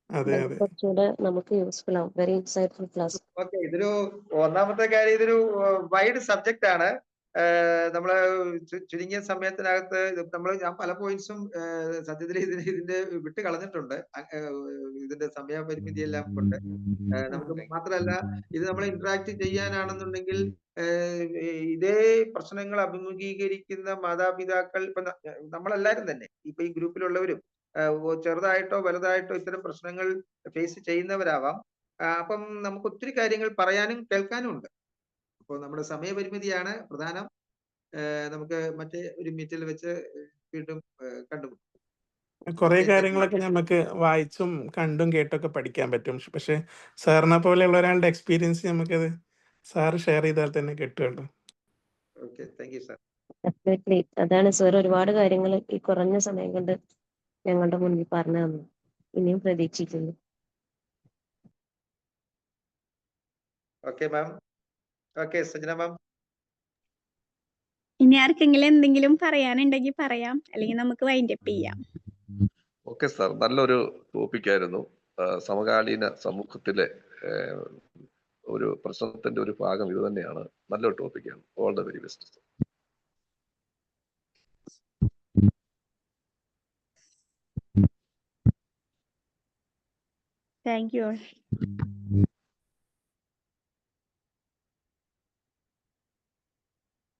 അതെ അതെ. കുറച്ചുകൂടെ നമുക്ക് യൂസ്ഫുൾ ആവും. Very insightful class. ഓക്കെ, ഇതൊരു ഒന്നാമത്തെ കാര്യം, ഇതൊരു വൈഡ് സബ്ജക്റ്റ് ആണ്. നമ്മള് ചുരുങ്ങിയ സമയത്തിനകത്ത് ഞാൻ പല പോയിന്റ്സും സത്യത്തിൽ ഇതിന്റെ വിട്ട് കളഞ്ഞിട്ടുണ്ട്. ഇതിന്റെ സമയപരിമിതി എല്ലാം കൊണ്ട് നമുക്ക് മാത്രമല്ല, ഇത് നമ്മൾ ഇന്ററാക്ട് ചെയ്യാനാണെന്നുണ്ടെങ്കിൽ ഇതേ പ്രശ്നങ്ങൾ അഭിമുഖീകരിക്കുന്ന മാതാപിതാക്കൾ ഇപ്പൊ നമ്മളെല്ലാരും തന്നെ ഇപ്പൊ ഈ ഗ്രൂപ്പിലുള്ളവരും ചെറുതായിട്ടോ വലുതായിട്ടോ ഇത്തരം പ്രശ്നങ്ങൾ ഫേസ് ചെയ്യുന്നവരാവാം. അപ്പം നമുക്ക് ഒത്തിരി കാര്യങ്ങൾ പറയാനും കേൾക്കാനും ഉണ്ട്. അപ്പോൾ നമ്മുടെ സമയപരിമിതിയാണ് പ്രധാനം. നമുക്ക് മറ്റേ ഒരു മീറ്റിൽ വെച്ച് വീണ്ടും കണ്ടുമുട്ടും. കുറെ കാര്യങ്ങളൊക്കെ നമുക്ക് വായിച്ചും കണ്ടും കേട്ടൊക്കെ പഠിക്കാൻ പറ്റും. പക്ഷെ സാറിനെ പോലെയുള്ള ഒരാളുടെ എക്സ്പീരിയൻസ് നമുക്കത് സാറ് ഷെയർ ചെയ്താൽ തന്നെ കിട്ടുമല്ലോ. Okay, thank you sir. Definitely അതാണ് സാർ ഒരുപാട് കാര്യങ്ങൾ ഈ കുറഞ്ഞ സമയം കൊണ്ട് ഞങ്ങളുടെ മുന്നിൽ പറഞ്ഞു തന്നു. ഇനിയും പ്രതീക്ഷിക്കുന്നു. Okay ma'am. ഓക്കെ, സജന മാം. ഇനി ആർക്കെങ്കിലും എന്തെങ്കിലും പറയാനുണ്ടെങ്കിൽ പറയാം, അല്ലെങ്കിൽ നമുക്ക് വൈൻഡ് അപ്പ് ചെയ്യാം. ഓക്കെ സാർ, നല്ലൊരു ടോപ്പിക്കായിരുന്നു. സമകാലീന സമൂഹത്തിലെ ഒരു പ്രശ്നത്തിന്റെ ഒരു ഭാഗം ഇത് തന്നെയാണ്. നല്ലൊരു ടോപ്പിക്കാണ്. All the very best. Thank you.